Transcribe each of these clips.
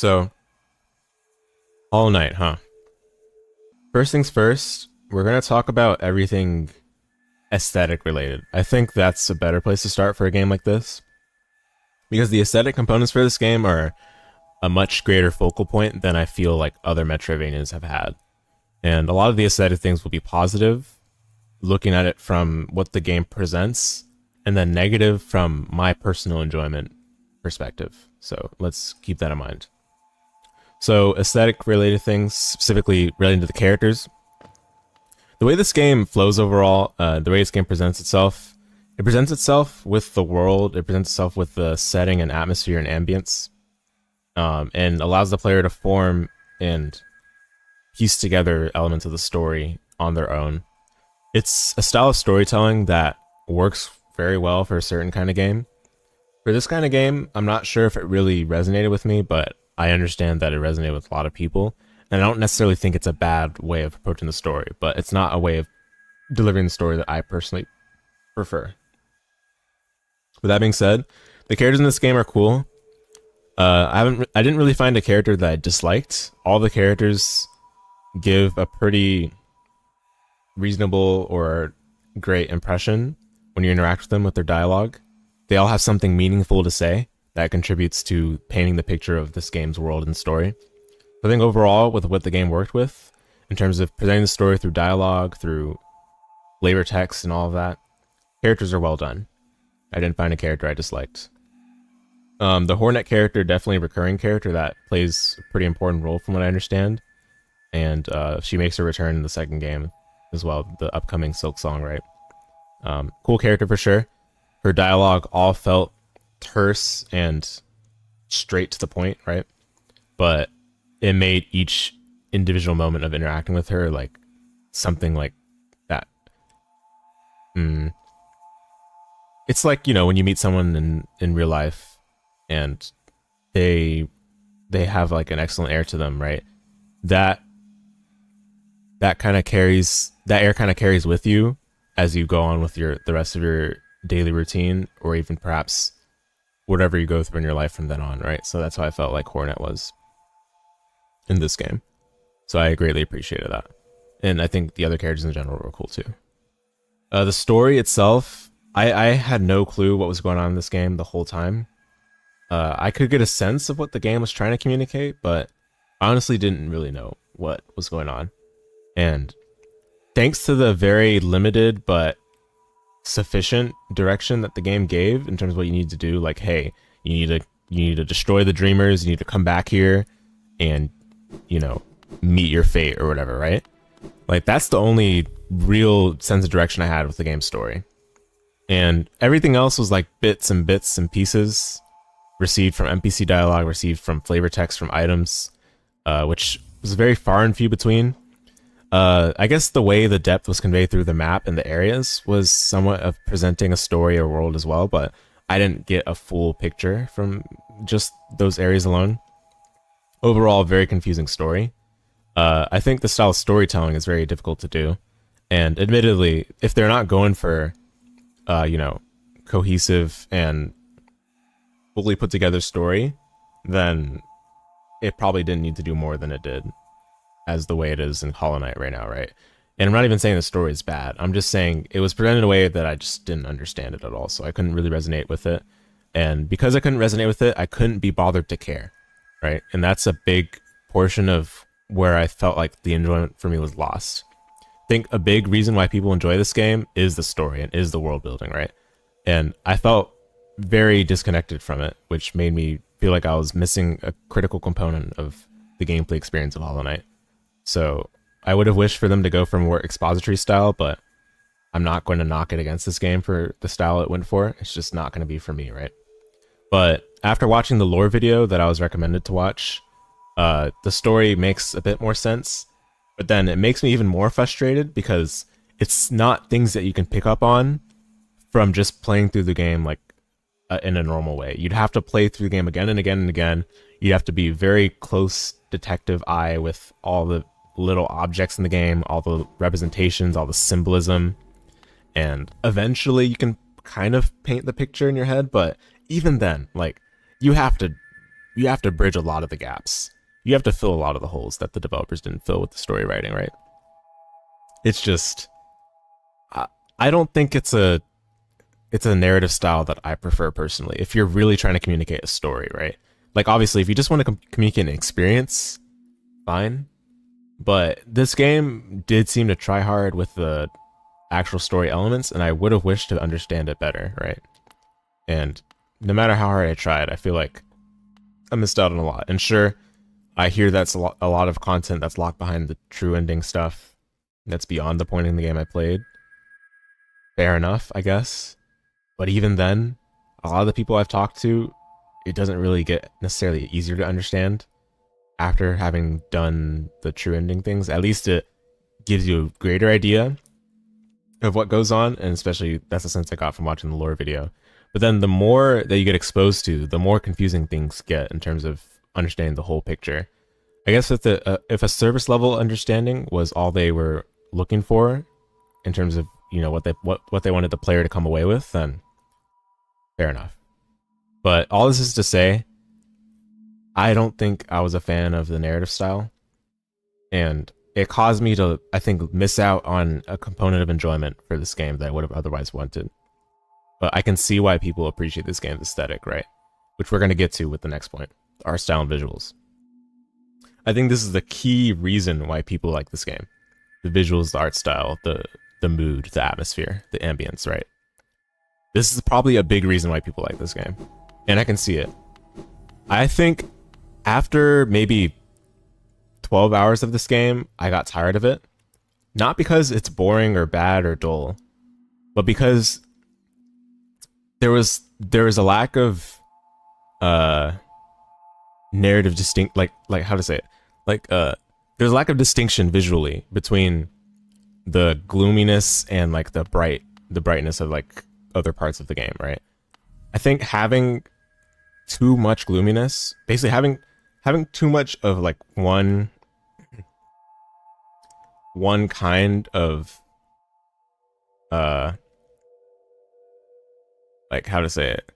So, Hollow Knight, huh? First things first, we're gonna talk about everything aesthetic related. I think that's a better place to start for a game like this because the aesthetic components for this game are a much greater focal point than I feel like other Metroidvanias have had. And a lot of the aesthetic things will be positive, looking at it from what the game presents, and then negative from my personal enjoyment perspective. So let's keep that in mind. So aesthetic related things, specifically relating to the characters. The way this game flows overall, the way this game presents itself, it presents itself with the world, it presents itself with the setting and atmosphere and ambience, and allows the player to form and piece together elements of the story on their own. It's a style of storytelling that works very well for a certain kind of game. For this kind of game, I'm not sure if it really resonated with me, but I understand that it resonated with a lot of people. And I don't necessarily think it's a bad way of approaching the story, but it's not a way of delivering the story that I personally prefer. With that being said, the characters in this game are cool. I didn't really find a character that I disliked. All the characters give a pretty reasonable or great impression when you interact with them with their dialogue. They all have something meaningful to say that contributes to painting the picture of this game's world and story. I think overall, with what the game worked with, in terms of presenting the story through dialogue, through flavor text, and all of that, characters are well done. I didn't find a character I disliked. The Hornet character, definitely a recurring character that plays a pretty important role from what I understand. And she makes her return in the second game as well, the upcoming Silksong, right? Cool character for sure. Her dialogue all felt terse and straight to the point, right? But it made each individual moment of interacting with her like something like that. It's like, you know, when you meet someone in real life and they have like an excellent air to them, right? That air kind of carries with you as you go on with the rest of your daily routine, or even perhaps whatever you go through in your life from then on, right? So that's how I felt like Hornet was in this game. So I greatly appreciated that. And I think the other characters in general were cool too. The story itself, I had no clue what was going on in this game the whole time. I could get a sense of what the game was trying to communicate, but I honestly didn't really know what was going on. And thanks to the very limited but sufficient direction that the game gave in terms of what you need to do, like, hey, you need to destroy the dreamers, you need to come back here and, you know, meet your fate or whatever, right? Like, that's the only real sense of direction I had with the game's story. And everything else was like bits and pieces received from NPC dialogue, received from flavor text from items, which was very far and few between. I guess the way the depth was conveyed through the map and the areas was somewhat of presenting a story or world as well, but I didn't get a full picture from just those areas alone. Overall, very confusing story. I think the style of storytelling is very difficult to do, and admittedly, if they're not going for, you know, cohesive and fully put together story, then it probably didn't need to do more than it did, as the way it is in Hollow Knight right now, right? And I'm not even saying the story is bad. I'm just saying it was presented in a way that I just didn't understand it at all, so I couldn't really resonate with it. And because I couldn't resonate with it, I couldn't be bothered to care, right? And that's a big portion of where I felt like the enjoyment for me was lost. I think a big reason why people enjoy this game is the story and is the world building, right? And I felt very disconnected from it, which made me feel like I was missing a critical component of the gameplay experience of Hollow Knight. So I would have wished for them to go for more expository style, but I'm not going to knock it against this game for the style it went for. It's just not going to be for me, right? But after watching the lore video that I was recommended to watch, the story makes a bit more sense, but then it makes me even more frustrated because it's not things that you can pick up on from just playing through the game like in a normal way. You'd have to play through the game again and again and again. You have to be very close detective eye with all the little objects in the game, all the representations, all the symbolism, and eventually you can kind of paint the picture in your head, but even then, like, you have to you have to bridge a lot of the gaps. You have to fill a lot of the holes that the developers didn't fill with the story writing, right? It's just I don't think it's a narrative style that I prefer personally. If you're really trying to communicate a story, right? Like obviously if you just want to communicate an experience, fine. But this game did seem to try hard with the actual story elements, and I would have wished to understand it better, right? And no matter how hard I tried, I feel like I missed out on a lot. And sure, I hear that's a lot of content that's locked behind the true ending stuff that's beyond the point in the game I played. Fair enough, I guess. But even then, a lot of the people I've talked to, it doesn't really get necessarily easier to understand after having done the true ending things. At least it gives you a greater idea of what goes on, and especially that's the sense I got from watching the lore video. But then the more that you get exposed to, the more confusing things get in terms of understanding the whole picture. I guess if a service level understanding was all they were looking for in terms of, you know, what they wanted the player to come away with, then fair enough. But all this is to say, I don't think I was a fan of the narrative style, and it caused me to, I think, miss out on a component of enjoyment for this game that I would have otherwise wanted. But I can see why people appreciate this game's aesthetic, right? Which we're going to get to with the next point, art style and visuals. I think this is the key reason why people like this game. The visuals, the art style, the mood, the atmosphere, the ambience, right? This is probably a big reason why people like this game. And I can see it. I think after maybe 12 hours of this game, I got tired of it. Not because it's boring or bad or dull, but because there was a lack of narrative distinct, like how to say it, like there's a lack of distinction visually between the gloominess and like the brightness of like other parts of the game, right? I think having too much gloominess, basically having too much of like one kind of like how to say it,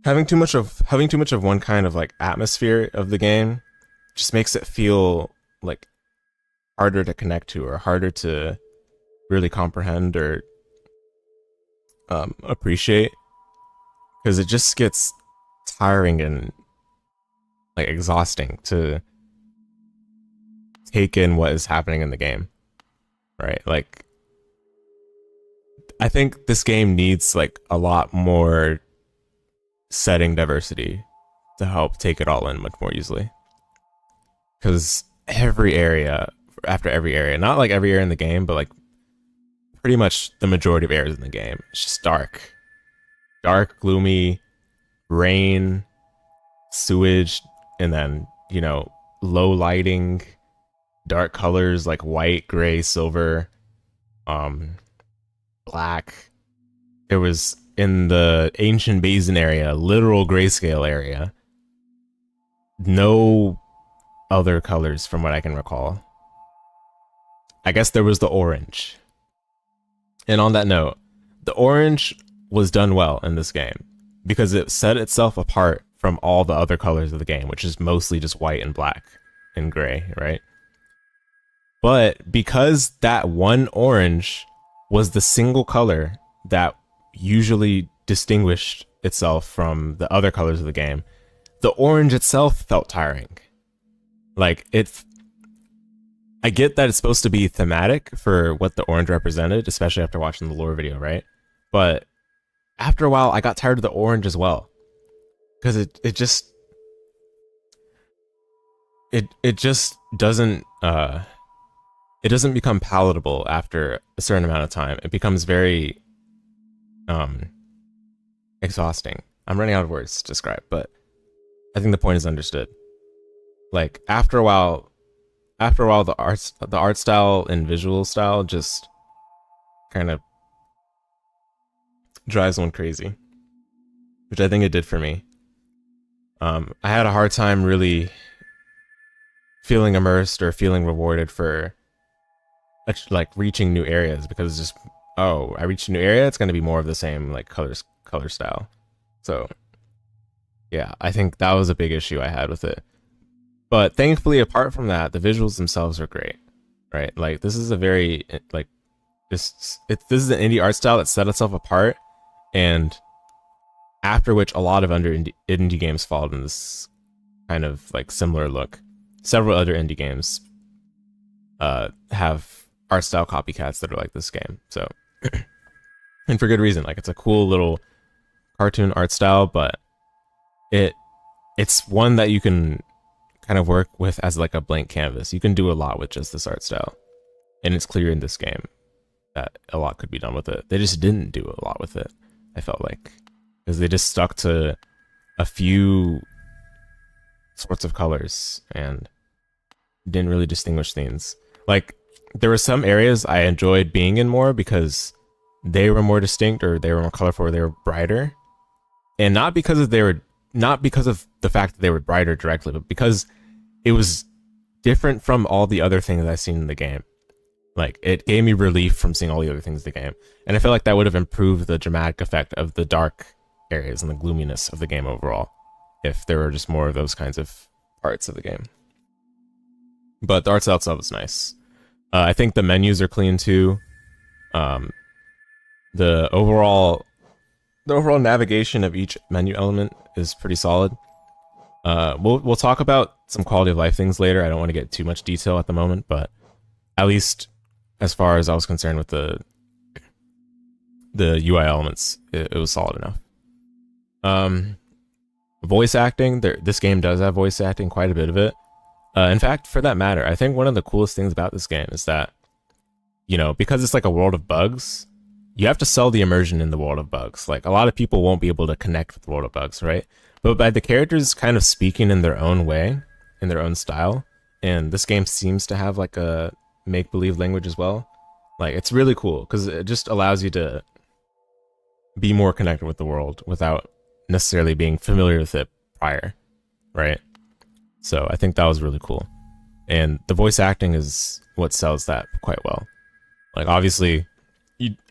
having too much of one kind of like atmosphere of the game just makes it feel like harder to connect to, or harder to really comprehend or appreciate, because it just gets tiring and like exhausting to take in what is happening in the game, right? Like I think this game needs like a lot more setting diversity to help take it all in much more easily, because every area, not like every area in the game, but like pretty much the majority of areas in the game, it's just dark, gloomy, rain, sewage, and then, you know, low lighting, dark colors like white, gray, silver, black. There was, in the ancient basin area, literal grayscale area, no other colors from what I can recall. I guess there was the orange. And on that note, the orange was done well in this game because it set itself apart from all the other colors of the game, which is mostly just white and black and gray, right? But because that one orange was the single color that usually distinguished itself from the other colors of the game, the orange itself felt tiring. Like, I get that it's supposed to be thematic for what the orange represented, especially after watching the lore video, right? But after a while, I got tired of the orange as well, because it just doesn't it doesn't become palatable after a certain amount of time. It becomes very exhausting. I'm running out of words to describe, but I think the point is understood. Like after a while, the art style and visual style just kind of drives one crazy, which I think it did for me. I had a hard time really feeling immersed or feeling rewarded for like reaching new areas, because it's just, oh, I reached a new area, it's going to be more of the same like color style. So yeah, I think that was a big issue I had with it. But thankfully, apart from that, the visuals themselves are great, right? Like this is a very like this is an indie art style that set itself apart, and after which a lot of other indie games followed in this kind of like similar look. Several other indie games have art style copycats that are like this game. So, and for good reason. Like it's a cool little cartoon art style, but it's one that you can kind of work with as like a blank canvas. You can do a lot with just this art style, and it's clear in this game that a lot could be done with it. They just didn't do a lot with it, I felt like, because they just stuck to a few sorts of colors and didn't really distinguish things. Like there were some areas I enjoyed being in more because they were more distinct, or they were more colorful, or they were brighter, and not because of the fact that they were brighter directly, but because it was different from all the other things I've seen in the game. Like it gave me relief from seeing all the other things in the game, and I feel like that would have improved the dramatic effect of the dark areas and the gloominess of the game overall if there were just more of those kinds of parts of the game. But the art style itself is nice. I think the menus are clean too. The overall navigation of each menu element is pretty solid. We'll talk about some quality of life things later. I don't want to get too much detail at the moment, but at least as far as I was concerned with the UI elements, it was solid enough. Voice acting, this game does have voice acting, quite a bit of it. In fact, for that matter, I think one of the coolest things about this game is that, you know, because it's like a world of bugs, you have to sell the immersion in the world of bugs. Like a lot of people won't be able to connect with the world of bugs, right? But by the characters kind of speaking in their own way, in their own style, and this game seems to have like a make-believe language as well. Like it's really cool because it just allows you to be more connected with the world without necessarily being familiar with it prior, right? So I think that was really cool. And the voice acting is what sells that quite well. Like obviously,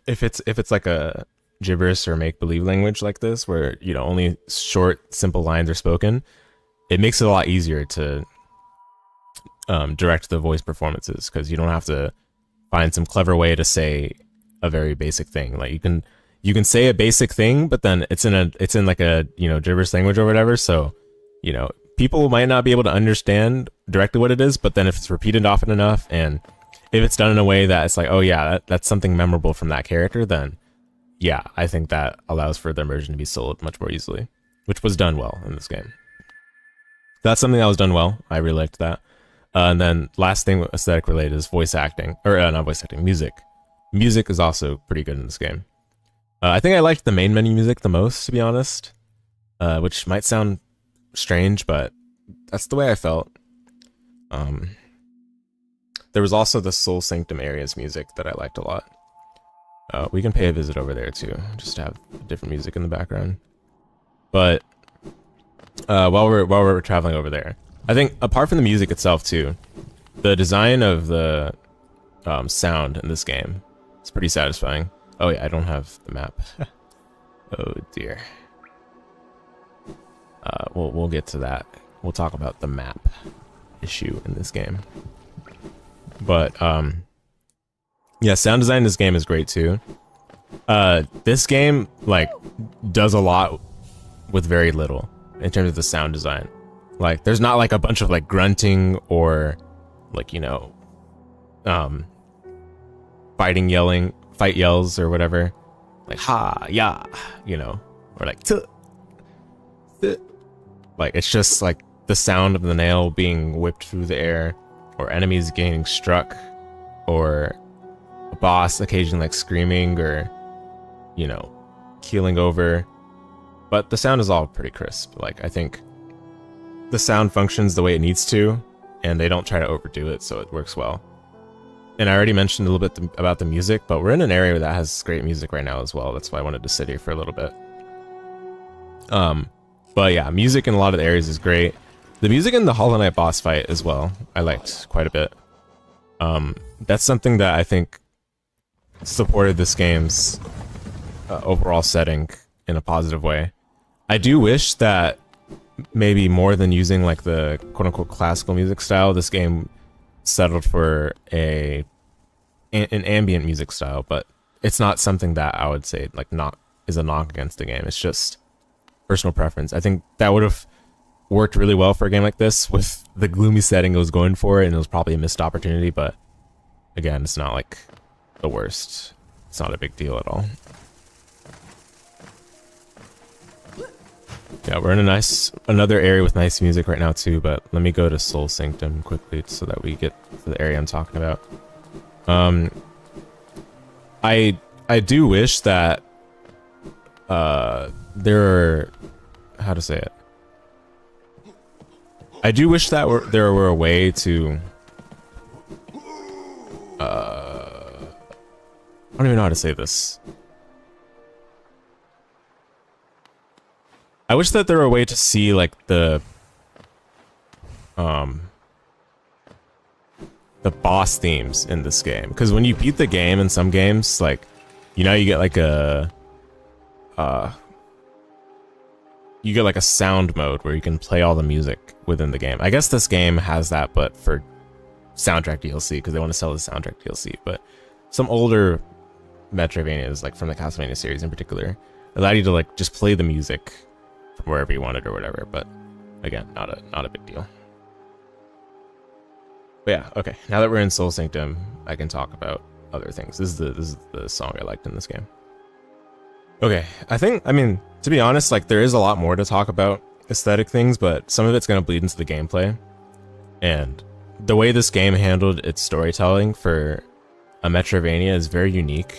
if it's like a gibberish or make-believe language like this, where, you know, only short, simple lines are spoken, it makes it a lot easier to direct the voice performances, because you don't have to find some clever way to say a very basic thing. Like you can say a basic thing, but then it's in like a, you know, gibberish language or whatever. So, you know, people might not be able to understand directly what it is, but then if it's repeated often enough, and if it's done in a way that it's like, oh yeah, that's something memorable from that character, then yeah, I think that allows for the immersion to be sold much more easily, which was done well in this game. That's something that was done well. I really liked that. And then last thing aesthetic related is voice acting, or not voice acting, music. Music is also pretty good in this game. I think I liked the main menu music the most, to be honest, which might sound strange, but that's the way I felt. There was also the Soul Sanctum areas music that I liked a lot. We can pay a visit over there too, just to have different music in the background. But while we're traveling over there, I think apart from the music itself too, the design of the sound in this game is pretty satisfying. Oh yeah, I don't have the map. Oh dear. We'll get to that. We'll talk about the map issue in this game. But yeah, sound design in this game is great too. This game like does a lot with very little in terms of the sound design. Like there's not like a bunch of like grunting or like, you know, fight yells or whatever, like ha yeah, you know, or like tuh. Like it's just like the sound of the nail being whipped through the air, or enemies getting struck, or a boss occasionally like screaming or, you know, keeling over. But the sound is all pretty crisp. Like I think the sound functions the way it needs to, and they don't try to overdo it, so it works well. And I already mentioned a little bit about the music, but we're in an area that has great music right now as well. That's why I wanted to sit here for a little bit. But yeah, music in a lot of the areas is great. The music in the Hollow Knight boss fight as well, I liked quite a bit. That's something that I think supported this game's overall setting in a positive way. I do wish that maybe more than using like the quote unquote classical music style, this game settled for an ambient music style, but it's not something that I would say like not is a knock against the game. It's just personal preference. I think that would have worked really well for a game like this with the gloomy setting it was going for, and it was probably a missed opportunity, but again, it's not like the worst. It's not a big deal at all. Yeah, we're in another area with nice music right now too, but let me go to Soul Sanctum quickly so that we get to the area I'm talking about. I do wish that there are, how to say it? I do wish that there were a way to I don't even know how to say this. I wish that there were a way to see like the boss themes in this game, because when you beat the game in some games, like, you know, you get like a sound mode where you can play all the music within the game. I guess this game has that, but for soundtrack DLC, because they want to sell the soundtrack DLC. But some older Metroidvanias, like from the Castlevania series in particular, allowed you to like just play the music from wherever you wanted or whatever. But again, not a big deal. But yeah, okay. Now that we're in Soul Sanctum, I can talk about other things. This is the song I liked in this game. Okay, I mean, to be honest, like, there is a lot more to talk about aesthetic things, but some of it's going to bleed into the gameplay. And the way this game handled its storytelling for a Metroidvania is very unique.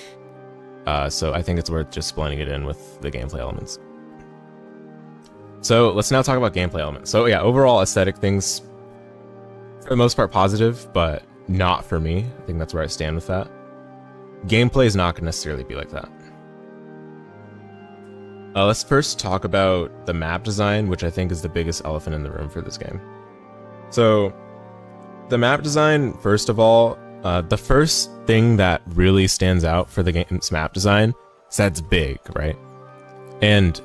So I think it's worth just blending it in with the gameplay elements. So let's now talk about gameplay elements. So yeah, overall aesthetic things, for the most part positive, but not for me. I think that's where I stand with that. Gameplay is not going to necessarily be like that. Let's first talk about the map design, which I think is the biggest elephant in the room for this game. So, the map design, first of all, the first thing that really stands out for the game's map design is that it's big, right? And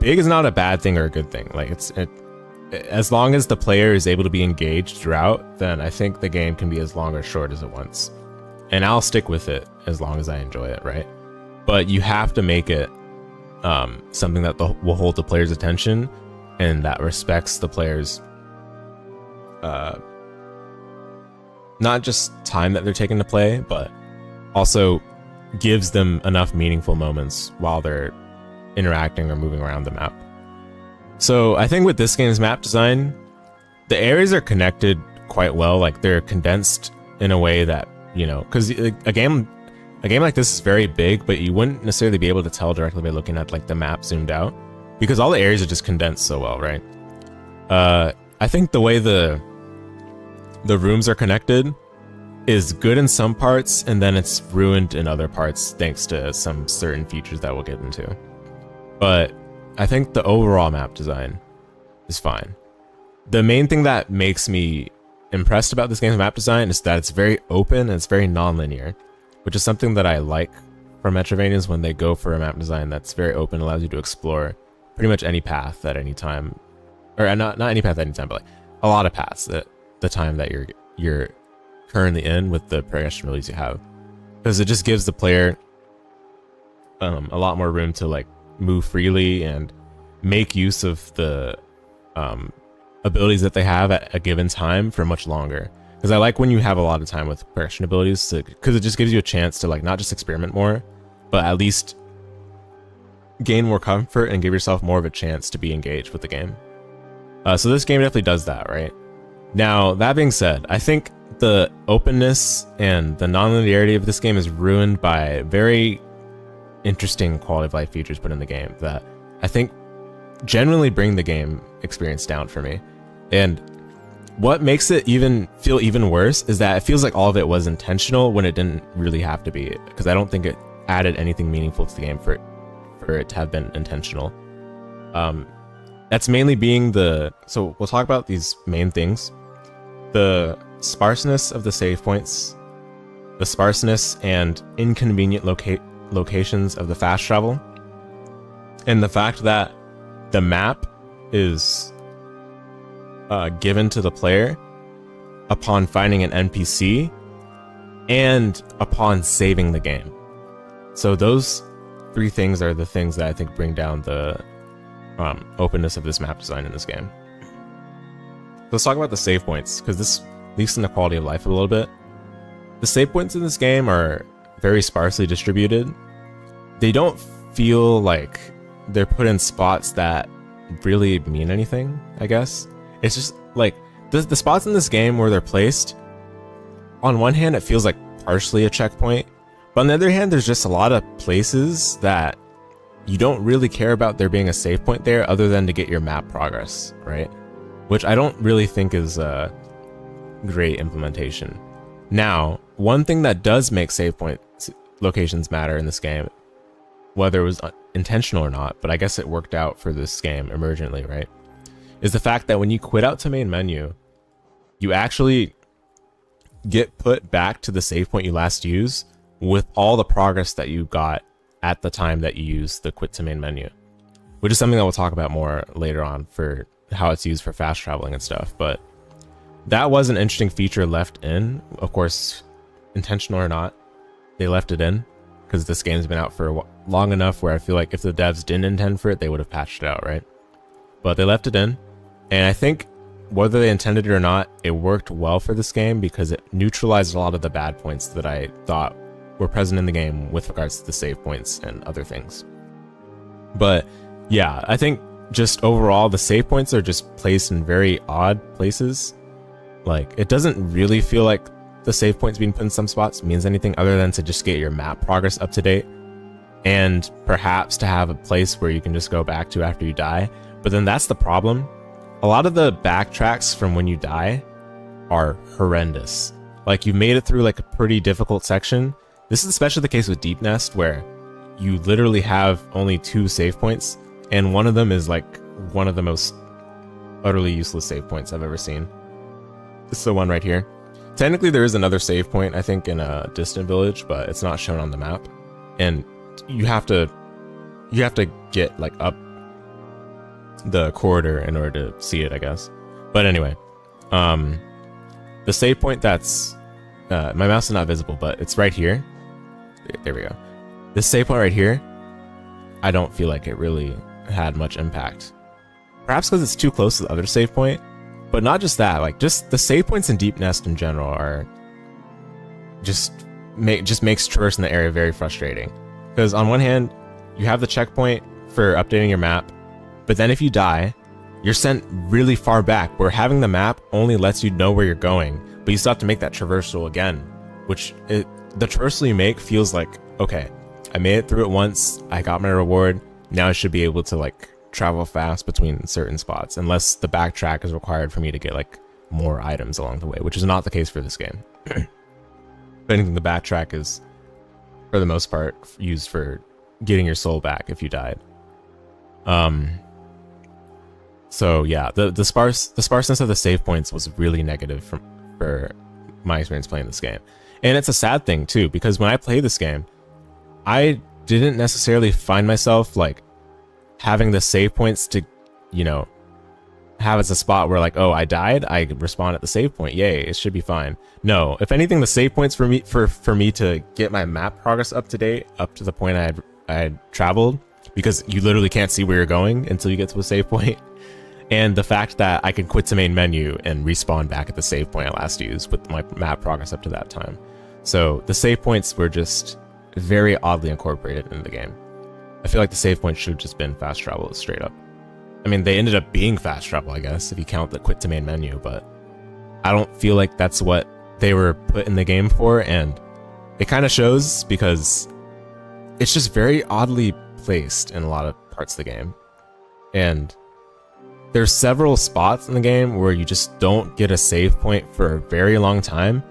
big is not a bad thing or a good thing. Like, as long as the player is able to be engaged throughout, then I think the game can be as long or short as it wants. And I'll stick with it as long as I enjoy it, right? But you have to make it something that will hold the player's attention and that respects the player's not just time that they're taking to play, but also gives them enough meaningful moments while they're interacting or moving around the map. So I think with this game's map design, the areas are connected quite well. Like, they're condensed in a way that, you know, because a game like this is very big, but you wouldn't necessarily be able to tell directly by looking at like the map zoomed out, because all the areas are just condensed so well, right? I think the way the rooms are connected is good in some parts, and then it's ruined in other parts thanks to some certain features that we'll get into. But I think the overall map design is fine. The main thing that makes me impressed about this game's map design is that it's very open and it's very non-linear, which is something that I like from Metroidvanias when they go for a map design that's very open, allows you to explore pretty much any path at any time, or not any path at any time, but like a lot of paths at the time that you're currently in with the progression abilities you have, because it just gives the player a lot more room to like move freely and make use of the abilities that they have at a given time for much longer. Because I like when you have a lot of time with progression abilities, because it just gives you a chance to like not just experiment more, but at least gain more comfort and give yourself more of a chance to be engaged with the game. So this game definitely does that, right? Now, that being said, I think the openness and the non-linearity of this game is ruined by very interesting quality of life features put in the game that I think genuinely bring the game experience down for me. And what makes it feel even worse is that it feels like all of it was intentional when it didn't really have to be, because I don't think it added anything meaningful to the game for it to have been intentional. That's mainly being so we'll talk about these main things: the sparseness of the save points, the sparseness and inconvenient locations of the fast travel, and the fact that the map is given to the player upon finding an NPC and upon saving the game. So those three things are the things that I think bring down the openness of this map design in this game. Let's talk about the save points, because this leaks in the quality of life a little bit. The save points in this game are very sparsely distributed. They don't feel like they're put in spots that really mean anything, I guess. It's just like the spots in this game where they're placed, on one hand it feels like partially a checkpoint, but on the other hand there's just a lot of places that you don't really care about there being a save point there other than to get your map progress, right? Which I don't really think is a great implementation. Now, one thing that does make save point locations matter in this game, whether it was intentional or not, but I guess it worked out for this game emergently, right, is the fact that when you quit out to main menu, you actually get put back to the save point you last used with all the progress that you got at the time that you used the quit to main menu, which is something that we'll talk about more later on for how it's used for fast traveling and stuff. But that was an interesting feature left in, of course, intentional or not, they left it in because this game's been out for long enough where I feel like if the devs didn't intend for it, they would have patched it out, right? But they left it in, and I think whether they intended it or not, it worked well for this game because it neutralized a lot of the bad points that I thought were present in the game with regards to the save points and other things. But yeah, I think just overall the save points are just placed in very odd places. Like, it doesn't really feel like the save points being put in some spots means anything other than to just get your map progress up to date and perhaps to have a place where you can just go back to after you die. But then that's the problem. A lot of the backtracks from when you die are horrendous. Like, you made it through like a pretty difficult section. This is especially the case with Deep Nest, where you literally have only 2 save points, and one of them is like one of the most utterly useless save points I've ever seen. It's the one right here. Technically there is another save point, I think, in a distant village, but it's not shown on the map, and you have to get like up the corridor in order to see it, I guess. But anyway, the save point that's my mouse is not visible, but it's right here. There we go. This save point right here, I don't feel like it really had much impact. Perhaps because it's too close to the other save point, but not just that. Like, just the save points in Deep Nest in general are just makes traversing the area very frustrating. Because on one hand, you have the checkpoint for updating your map, but then if you die, you're sent really far back, where having the map only lets you know where you're going, but you still have to make that traversal again, which the traversal you make feels like, okay, I made it through it once, I got my reward, now I should be able to like travel fast between certain spots, unless the backtrack is required for me to get like more items along the way, which is not the case for this game. If anything, the backtrack is for the most part used for getting your soul back if you died. So yeah, the sparseness of the save points was really negative for my experience playing this game. And it's a sad thing too, because when I played this game, I didn't necessarily find myself like having the save points to, you know, have as a spot where like, oh, I died, I respawn at the save point, yay, it should be fine. No, if anything, the save points for me to get my map progress up to date, up to the point I had traveled, because you literally can't see where you're going until you get to a save point. And the fact that I can quit to main menu and respawn back at the save point I last used with my map progress up to that time. So the save points were just very oddly incorporated into the game. I feel like the save point should have just been fast travel straight up. I mean, they ended up being fast travel, I guess, if you count the quit to main menu, but I don't feel like that's what they were put in the game for, and it kind of shows because it's just very oddly placed in a lot of parts of the game. And there's several spots in the game where you just don't get a save point for a very long time,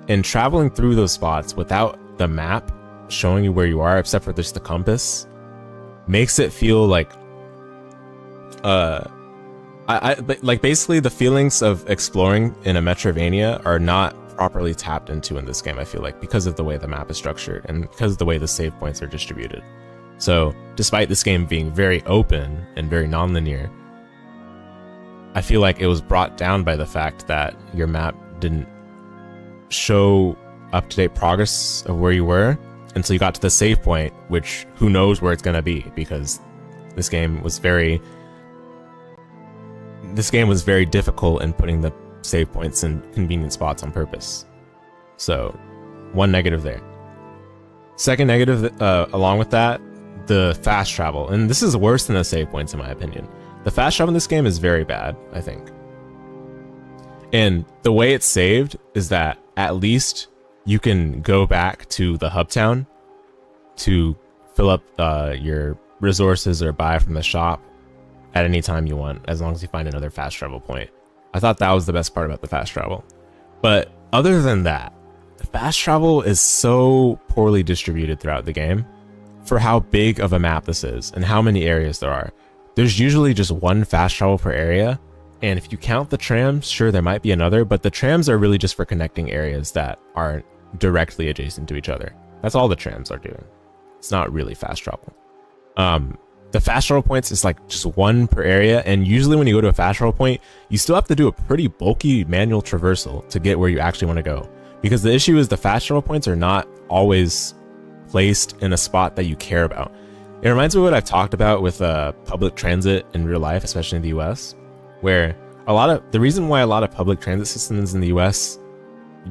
and traveling through those spots without the map showing you where you are, except for just the compass, makes it feel like like basically the feelings of exploring in a Metroidvania are not properly tapped into in this game, I feel like, because of the way the map is structured and because of the way the save points are distributed. So despite this game being very open and very non-linear, I feel like it was brought down by the fact that your map didn't show up-to-date progress of where you were until you got to the save point, which who knows where it's going to be, because this game was very difficult in putting the save points in convenient spots on purpose. So one negative there. Second negative, along with that, the fast travel. And this is worse than the save points in my opinion. The fast travel in this game is very bad, I think. And the way it's saved is that at least you can go back to the hub town to fill up your resources or buy from the shop at any time you want, as long as you find another fast travel point. I thought that was the best part about the fast travel. But other than that, the fast travel is so poorly distributed throughout the game for how big of a map this is and how many areas there are. There's usually just one fast travel per area, and if you count the trams, sure, there might be another, but the trams are really just for connecting areas that aren't directly adjacent to each other. That's all the trams are doing. It's not really fast travel. The fast travel points is like just one per area, and usually when you go to a fast travel point, you still have to do a pretty bulky manual traversal to get where you actually want to go. Because the issue is the fast travel points are not always placed in a spot that you care about. It reminds me of what I've talked about with public transit in real life, especially in the US, where the reason why a lot of public transit systems in the US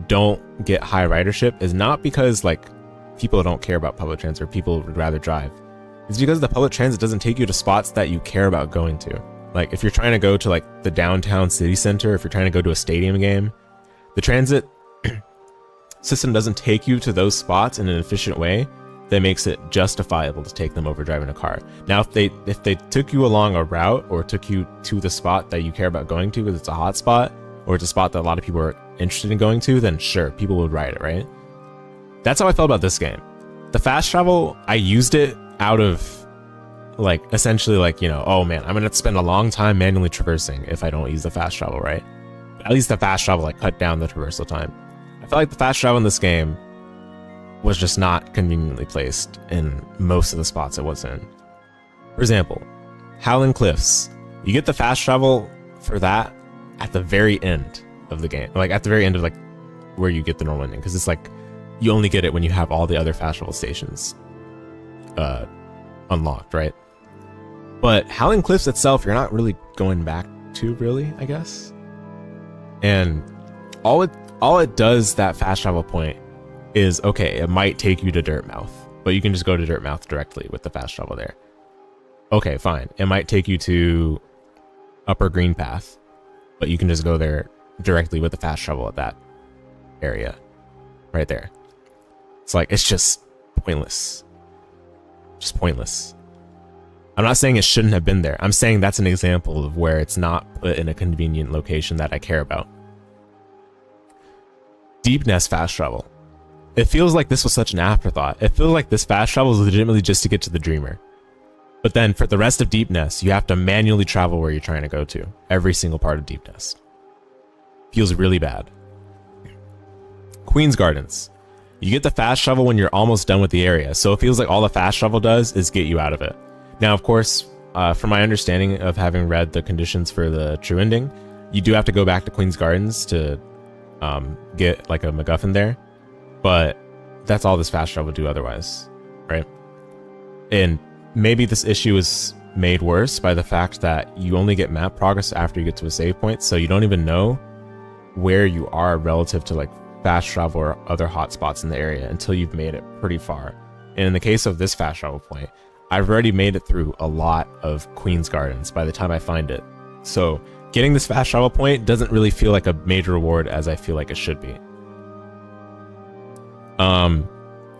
don't get high ridership is not because like people don't care about public transit or people would rather drive. It's because the public transit doesn't take you to spots that you care about going to. Like if you're trying to go to like the downtown city center, if you're trying to go to a stadium game, the transit system doesn't take you to those spots in an efficient way that makes it justifiable to take them over driving a car. Now, if they took you along a route or took you to the spot that you care about going to because it's a hot spot or it's a spot that a lot of people are interested in going to, then sure, people would ride it, right? That's how I felt about this game. The fast travel, I used it out of like essentially like, you know, oh man, I'm gonna spend a long time manually traversing if I don't use the fast travel, right? But at least the fast travel like cut down the traversal time. I felt like the fast travel in this game was just not conveniently placed in most of the spots it was in. For example, Howling Cliffs. You get the fast travel for that at the very end of the game. Like at the very end of like where you get the normal ending. Because it's like you only get it when you have all the other fast travel stations unlocked, right? But Howling Cliffs itself, you're not really going back to really, I guess. And all it does, that fast travel point, is okay, it might take you to Dirtmouth, but you can just go to Dirtmouth directly with the fast travel there. Okay, fine. It might take you to Upper Green Path, but you can just go there directly with the fast travel at that area right there. It's like, it's just pointless. Just pointless. I'm not saying it shouldn't have been there. I'm saying that's an example of where it's not put in a convenient location that I care about. Deep Nest fast travel. It feels like this was such an afterthought. It feels like this fast travel is legitimately just to get to the Dreamer. But then for the rest of Deep Nest, you have to manually travel where you're trying to go to. Every single part of Deep Nest. Feels really bad. Queen's Gardens. You get the fast travel when you're almost done with the area, so it feels like all the fast travel does is get you out of it. Now, of course, from my understanding of having read the conditions for the true ending, you do have to go back to Queen's Gardens to get like a MacGuffin there. But that's all this fast travel would do otherwise, right? And maybe this issue is made worse by the fact that you only get map progress after you get to a save point, so you don't even know where you are relative to like fast travel or other hotspots in the area until you've made it pretty far. And in the case of this fast travel point, I've already made it through a lot of Queen's Gardens by the time I find it. So getting this fast travel point doesn't really feel like a major reward as I feel like it should be.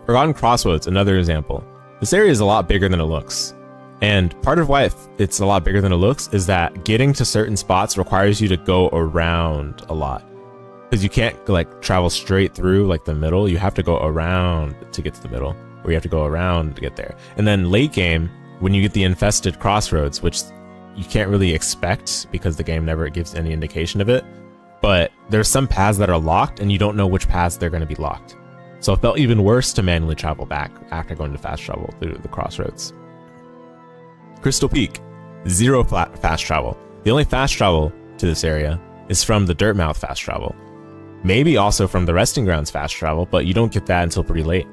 Forgotten Crossroads, another example. This area is a lot bigger than it looks. And part of why it's a lot bigger than it looks is that getting to certain spots requires you to go around a lot. Because you can't like travel straight through like the middle, you have to go around to get to the middle, or you have to go around to get there. And then late game, when you get the infested crossroads, which you can't really expect because the game never gives any indication of it, but there's some paths that are locked and you don't know which paths they're going to be locked. So it felt even worse to manually travel back after going to fast travel through the crossroads. Crystal Peak, zero fast travel. The only fast travel to this area is from the Dirtmouth fast travel. Maybe also from the Resting Grounds fast travel, but you don't get that until pretty late.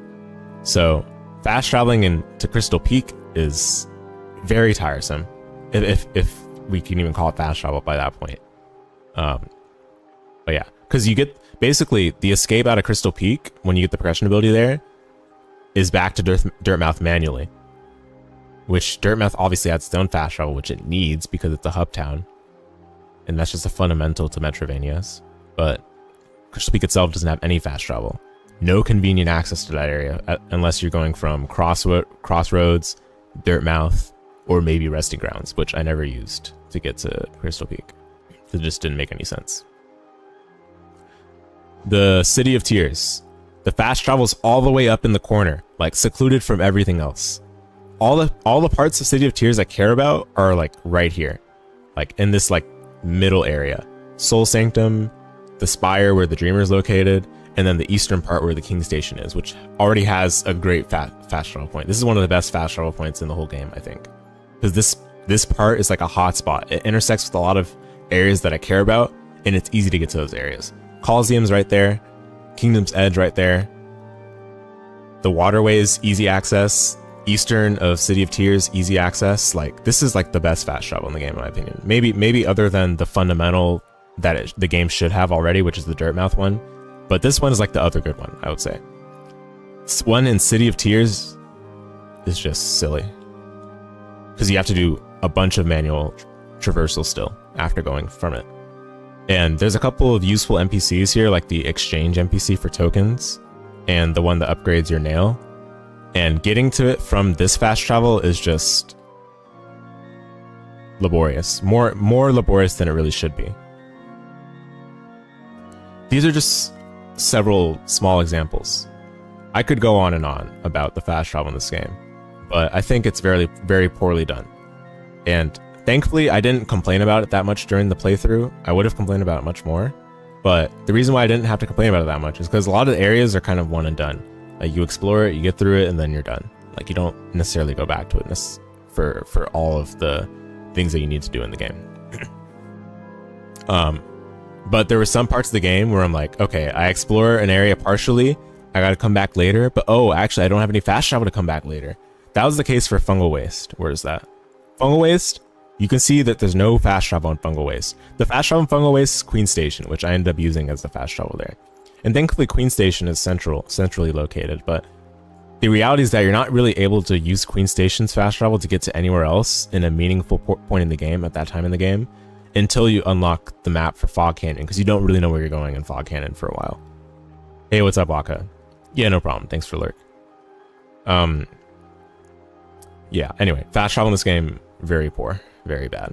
So fast traveling into Crystal Peak is very tiresome, if we can even call it fast travel by that point. But yeah, because you get basically the escape out of Crystal Peak when you get the progression ability there is back to Dirtmouth manually, which Dirtmouth obviously has its own fast travel, which it needs because it's a hub town, and that's just a fundamental to Metrovanias. But Crystal Peak itself doesn't have any fast travel. No convenient access to that area unless you're going from Crossroads, Dirtmouth, or maybe Resting Grounds, which I never used to get to Crystal Peak. It just didn't make any sense. The City of Tears. The fast travel's all the way up in the corner, like secluded from everything else. All the parts of City of Tears I care about are like right here, like in this like middle area. Soul Sanctum, the Spire where the Dreamer is located, and then the eastern part where the King Station is, which already has a great fast travel point. This is one of the best fast travel points in the whole game, I think, because this part is like a hot spot. It intersects with a lot of areas that I care about, and it's easy to get to those areas. Coliseum's right there, Kingdom's Edge right there, the waterways, easy access, eastern of City of Tears, easy access. Like, this is like the best fast travel in the game, in my opinion. Maybe other than the fundamental that the game should have already, which is the Dirtmouth one. But this one is like the other good one, I would say. This one in City of Tears is just silly, because you have to do a bunch of manual traversal still after going from it. And there's a couple of useful NPCs here, like the exchange NPC for tokens and the one that upgrades your nail. And getting to it from this fast travel is just laborious. More laborious than it really should be. These are just several small examples. I could go on and on about the fast travel in this game, but I think it's very, very poorly done. And thankfully, I didn't complain about it that much during the playthrough. I would have complained about it much more, but the reason why I didn't have to complain about it that much is because a lot of the areas are kind of one and done. Like, you explore it, you get through it, and then you're done. Like, you don't necessarily go back to it for all of the things that you need to do in the game. But there were some parts of the game where I'm like, okay, I explore an area partially, I gotta come back later, but oh, actually I don't have any fast travel to come back later. That was the case for Fungal Waste. Where is that? Fungal Waste, you can see that there's no fast travel on Fungal Waste. The fast travel on Fungal Waste is Queen Station, which I ended up using as the fast travel there. And thankfully Queen Station is centrally located, but the reality is that you're not really able to use Queen Station's fast travel to get to anywhere else in a meaningful point in the game at that time in the game until you unlock the map for Fog Canyon, because you don't really know where you're going in Fog Canyon for a while. Hey, what's up, Waka? Yeah, no problem. Thanks for lurk. Yeah, anyway, fast travel in this game, very poor, very bad.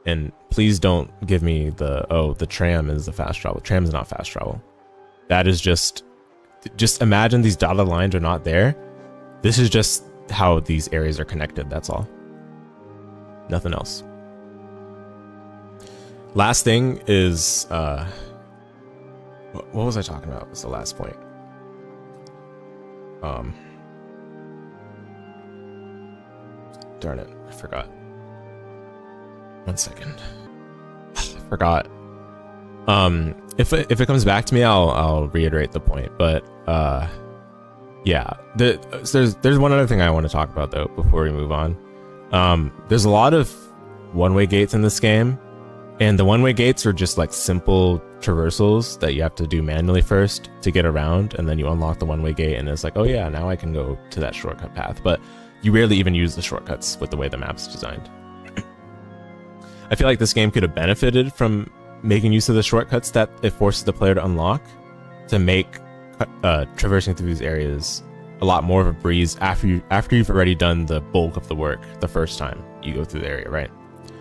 And please don't give me the tram is the fast travel. Tram is not fast travel. That is just imagine these dotted lines are not there. This is just how these areas are connected, that's all. Nothing else. Last thing is, what was I talking about? Was the last point? Darn it, I forgot. 1 second. I forgot. If it comes back to me, I'll reiterate the point. But yeah, there's one other thing I want to talk about though before we move on. There's a lot of one-way gates in this game, and the one-way gates are just like simple traversals that you have to do manually first to get around, and then you unlock the one-way gate, and it's like, oh yeah, now I can go to that shortcut path. But you rarely even use the shortcuts with the way the map's designed. I feel like this game could have benefited from making use of the shortcuts that it forces the player to unlock, to make traversing through these areas a lot more of a breeze after you've already done the bulk of the work the first time you go through the area, right?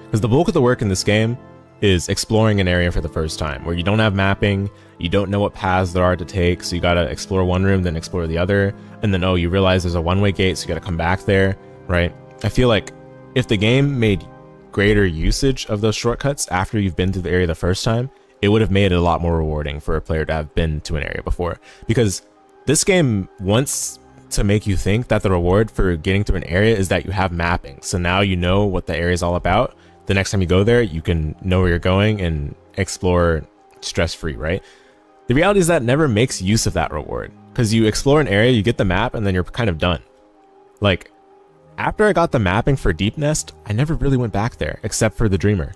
Because the bulk of the work in this game is exploring an area for the first time, where you don't have mapping, you don't know what paths there are to take, so you gotta explore one room, then explore the other, and then you realize there's a one-way gate, so you gotta come back there, right? I feel like if the game made greater usage of those shortcuts after you've been through the area the first time, it would have made it a lot more rewarding for a player to have been to an area before. Because this game wants to make you think that the reward for getting through an area is that you have mapping. So now you know what the area is all about. The next time you go there, you can know where you're going and explore stress-free, right? The reality is that never makes use of that reward, because you explore an area, you get the map, and then you're kind of done. Like, after I got the mapping for Deep Nest, I never really went back there, except for the Dreamer.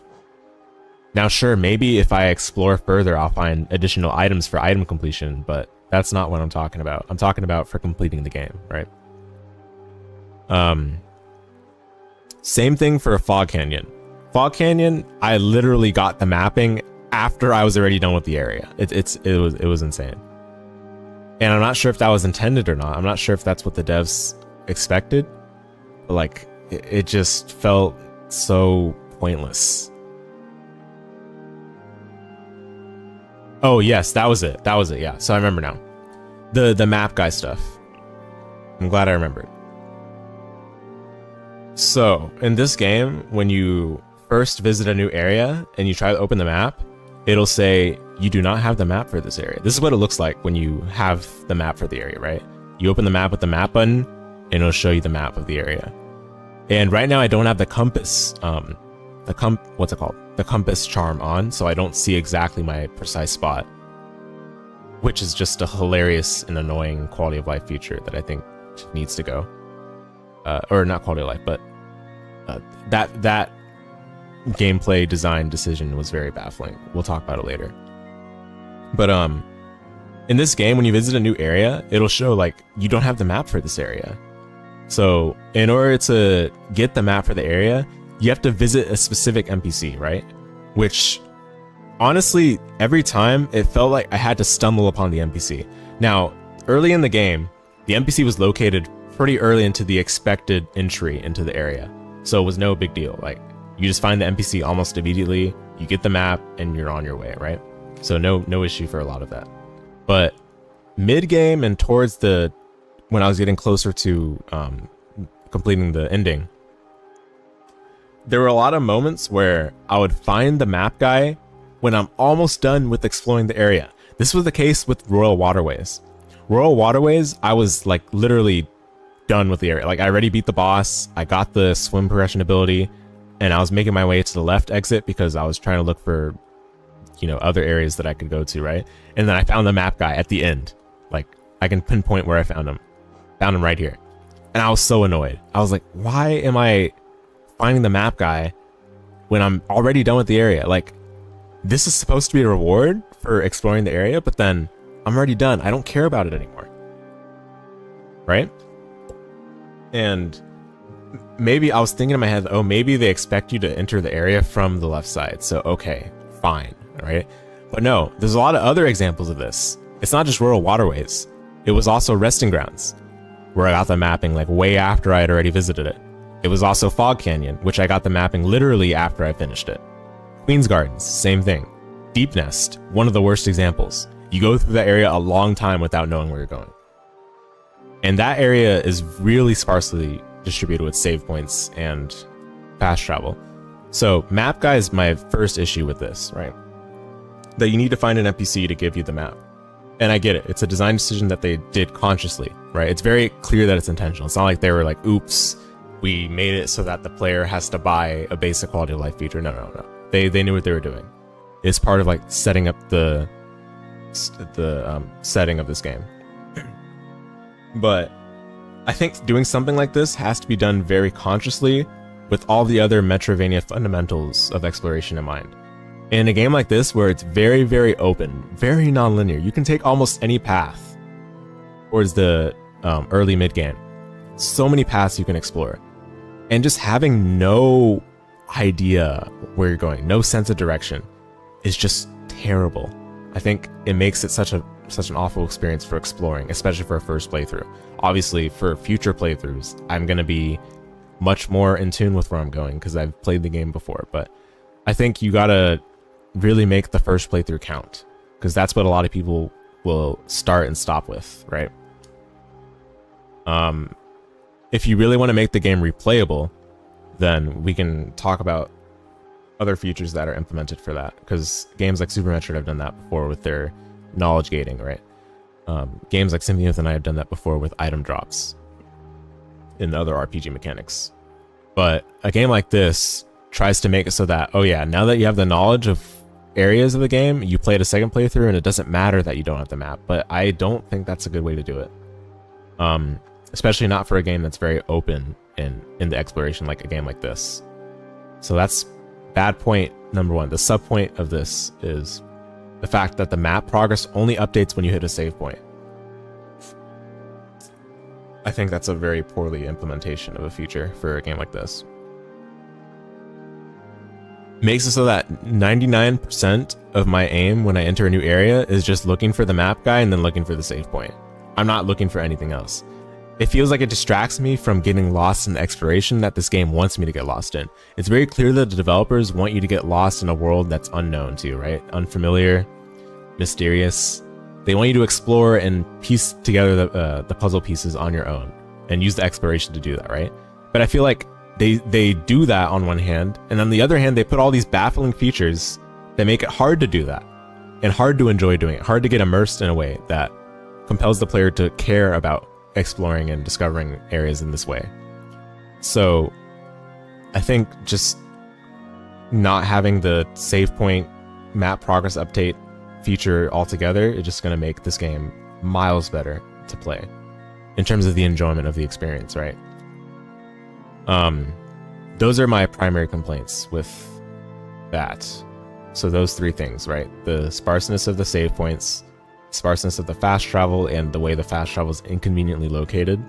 Now, sure, maybe if I explore further, I'll find additional items for item completion, but that's not what I'm talking about. I'm talking about for completing the game, right? Same thing for Fog Canyon. Fog Canyon, I literally got the mapping after I was already done with the area. It was insane. And I'm not sure if that was intended or not. I'm not sure if that's what the devs expected. But like, it just felt so pointless. Oh yes, that was it. Yeah. So I remember now. The map guy stuff. I'm glad I remembered. So in this game, when you first visit a new area and you try to open the map, it'll say you do not have the map for this area. This is what it looks like when you have the map for the area, right? You open the map with the map button and it'll show you the map of the area. And right now I don't have the compass, what's it called? The compass charm on, so I don't see exactly my precise spot, which is just a hilarious and annoying quality of life feature that I think needs to go. Or not quality of life, but that gameplay design decision was very baffling. We'll talk about it later. But in this game, when you visit a new area, it'll show like you don't have the map for this area. So in order to get the map for the area, you have to visit a specific NPC, right? Which honestly, every time it felt like I had to stumble upon the NPC. Now, early in the game, the NPC was located pretty early into the expected entry into the area. So it was no big deal. Like, you just find the NPC almost immediately, you get the map, and you're on your way, right? So no issue for a lot of that. But mid-game and towards when I was getting closer to completing the ending, there were a lot of moments where I would find the map guy when I'm almost done with exploring the area. This was the case with Royal Waterways. Royal Waterways, I was like literally done with the area. Like, I already beat the boss, I got the swim progression ability, and I was making my way to the left exit because I was trying to look for, you know, other areas that I could go to, right? And then I found the map guy at the end. Like, I can pinpoint where I found him. Found him right here. And I was so annoyed. I was like, why am I finding the map guy when I'm already done with the area? Like, this is supposed to be a reward for exploring the area, but then I'm already done. I don't care about it anymore. Right? And maybe I was thinking in my head, oh, maybe they expect you to enter the area from the left side. So, okay, fine, right? But no, there's a lot of other examples of this. It's not just Rural Waterways. It was also Resting Grounds, where I got the mapping like way after I had already visited it. It was also Fog Canyon, which I got the mapping literally after I finished it. Queen's Gardens, same thing. Deep Nest, one of the worst examples. You go through that area a long time without knowing where you're going. And that area is really sparsely distributed with save points and fast travel. So map guy is my first issue with this, right? That you need to find an NPC to give you the map. And I get it. It's a design decision that they did consciously, right? It's very clear that it's intentional. It's not like they were like, oops, we made it so that the player has to buy a basic quality of life feature. No. They knew what they were doing. It's part of like setting up the setting of this game. But I think doing something like this has to be done very consciously with all the other Metroidvania fundamentals of exploration in mind. In a game like this, where it's very, very open, very non-linear, you can take almost any path towards the early mid-game. So many paths you can explore. And just having no idea where you're going, no sense of direction, is just terrible. I think it makes it such an awful experience for exploring, especially for a first playthrough. Obviously, for future playthroughs, I'm going to be much more in tune with where I'm going because I've played the game before. But I think you gotta really make the first playthrough count, because that's what a lot of people will start and stop with, right? If you really want to make the game replayable, then we can talk about other features that are implemented for that, because games like Super Metroid have done that before with their knowledge gating, right? Games like Symphony of the Night have done that before with item drops in other RPG mechanics. But a game like this tries to make it so that, oh yeah, now that you have the knowledge of areas of the game, you play it a second playthrough and it doesn't matter that you don't have the map. But I don't think that's a good way to do it. Especially not for a game that's very open in the exploration like a game like this. So that's bad point number one. The sub point of this is the fact that the map progress only updates when you hit a save point. I think that's a very poorly implementation of a feature for a game like this. Makes it so that 99% of my aim when I enter a new area is just looking for the map guy and then looking for the save point. I'm not looking for anything else. It feels like it distracts me from getting lost in the exploration that this game wants me to get lost in. It's very clear that the developers want you to get lost in a world that's unknown to you, right? Unfamiliar, mysterious. They want you to explore and piece together the puzzle pieces on your own and use the exploration to do that, right? But I feel like they do that on one hand, and on the other hand, they put all these baffling features that make it hard to do that and hard to enjoy doing it, hard to get immersed in a way that compels the player to care about exploring and discovering areas in this way. So I think just not having the save point map progress update feature altogether is just going to make this game miles better to play in terms of the enjoyment of the experience, right? Those are my primary complaints with that. So those three things, right? The sparseness of the save points, sparseness of the fast travel, and the way the fast travel is inconveniently located.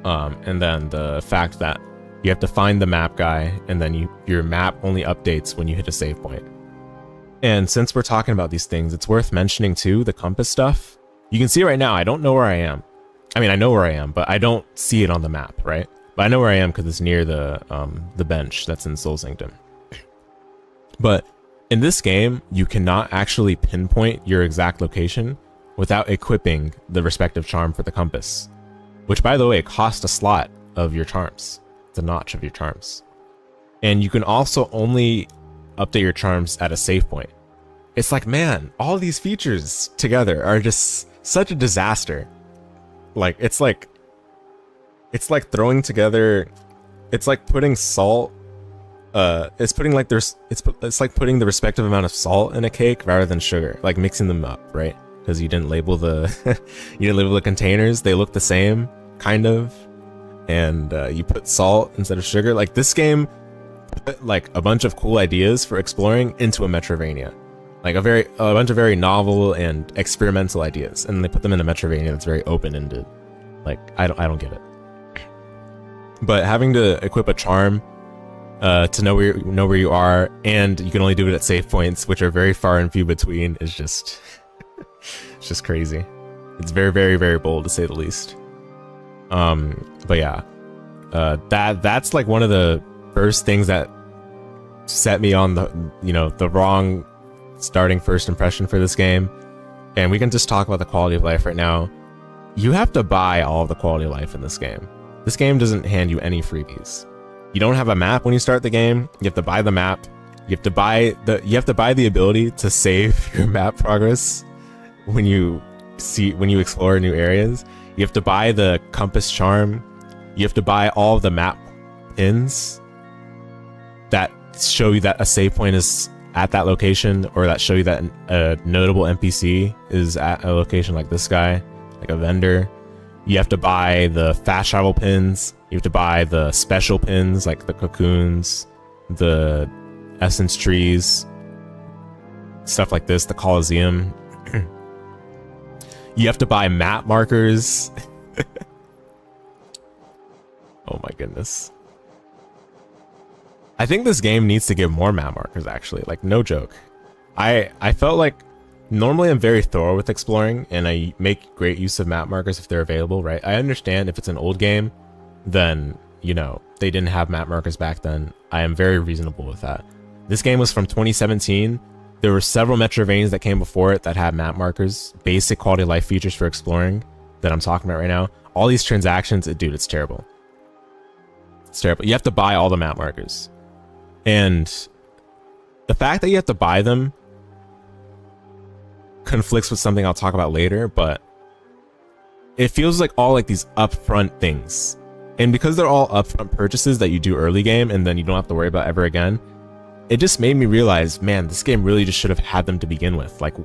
And then the fact that you have to find the map guy, and then your map only updates when you hit a save point. And since we're talking about these things, it's worth mentioning too, the compass stuff. You can see right now, I don't know where I am. I mean, I know where I am, but I don't see it on the map, right? But I know where I am because it's near the bench that's in Soul Sanctum. But in this game, you cannot actually pinpoint your exact location without equipping the respective charm for the compass, which, by the way, costs a slot of your charms. It's a notch of your charms. And you can also only update your charms at a save point. It's like, man, all these features together are just such a disaster. Like, it's like throwing together, it's like putting salt, it's like putting the respective amount of salt in a cake rather than sugar, like mixing them up, right? Because you didn't label the containers. They look the same, kind of, and you put salt instead of sugar. Like, this game put like a bunch of cool ideas for exploring into a Metrovania, like a bunch of very novel and experimental ideas, and they put them in a Metrovania that's very open-ended. Like, I don't get it. But having to equip a charm to know where you are, and you can only do it at save points, which are very far and few between, is just it's just crazy. It's very, very, very bold, to say the least. But yeah, that's like one of the first things that set me on the wrong starting first impression for this game. And we can just talk about the quality of life right now. You have to buy all of the quality of life in this game. This game doesn't hand you any freebies. You don't have a map when you start the game. You have to buy the map. You have to buy the ability to save your map progress when you explore new areas. You have to buy the compass charm. You have to buy all of the map pins that show you that a save point is at that location, or that show you that a notable NPC is at a location like this guy, like a vendor. You have to buy the fast travel pins. You have to buy the special pins, like the cocoons, the essence trees, stuff like this, the Colosseum. You have to buy map markers. Oh my goodness. I think this game needs to give more map markers, actually. Like, no joke. I felt like normally I'm very thorough with exploring, and I make great use of map markers if they're available, right? I understand if it's an old game, then, they didn't have map markers back then. I am very reasonable with that. This game was from 2017. There were several Metrovanias that came before it that had map markers, basic quality of life features for exploring that I'm talking about right now. All these transactions, dude, it's terrible. It's terrible. You have to buy all the map markers. And the fact that you have to buy them conflicts with something I'll talk about later, but it feels like all like these upfront things. And because they're all upfront purchases that you do early game and then you don't have to worry about ever again, it just made me realize, man, this game really just should have had them to begin with. Like,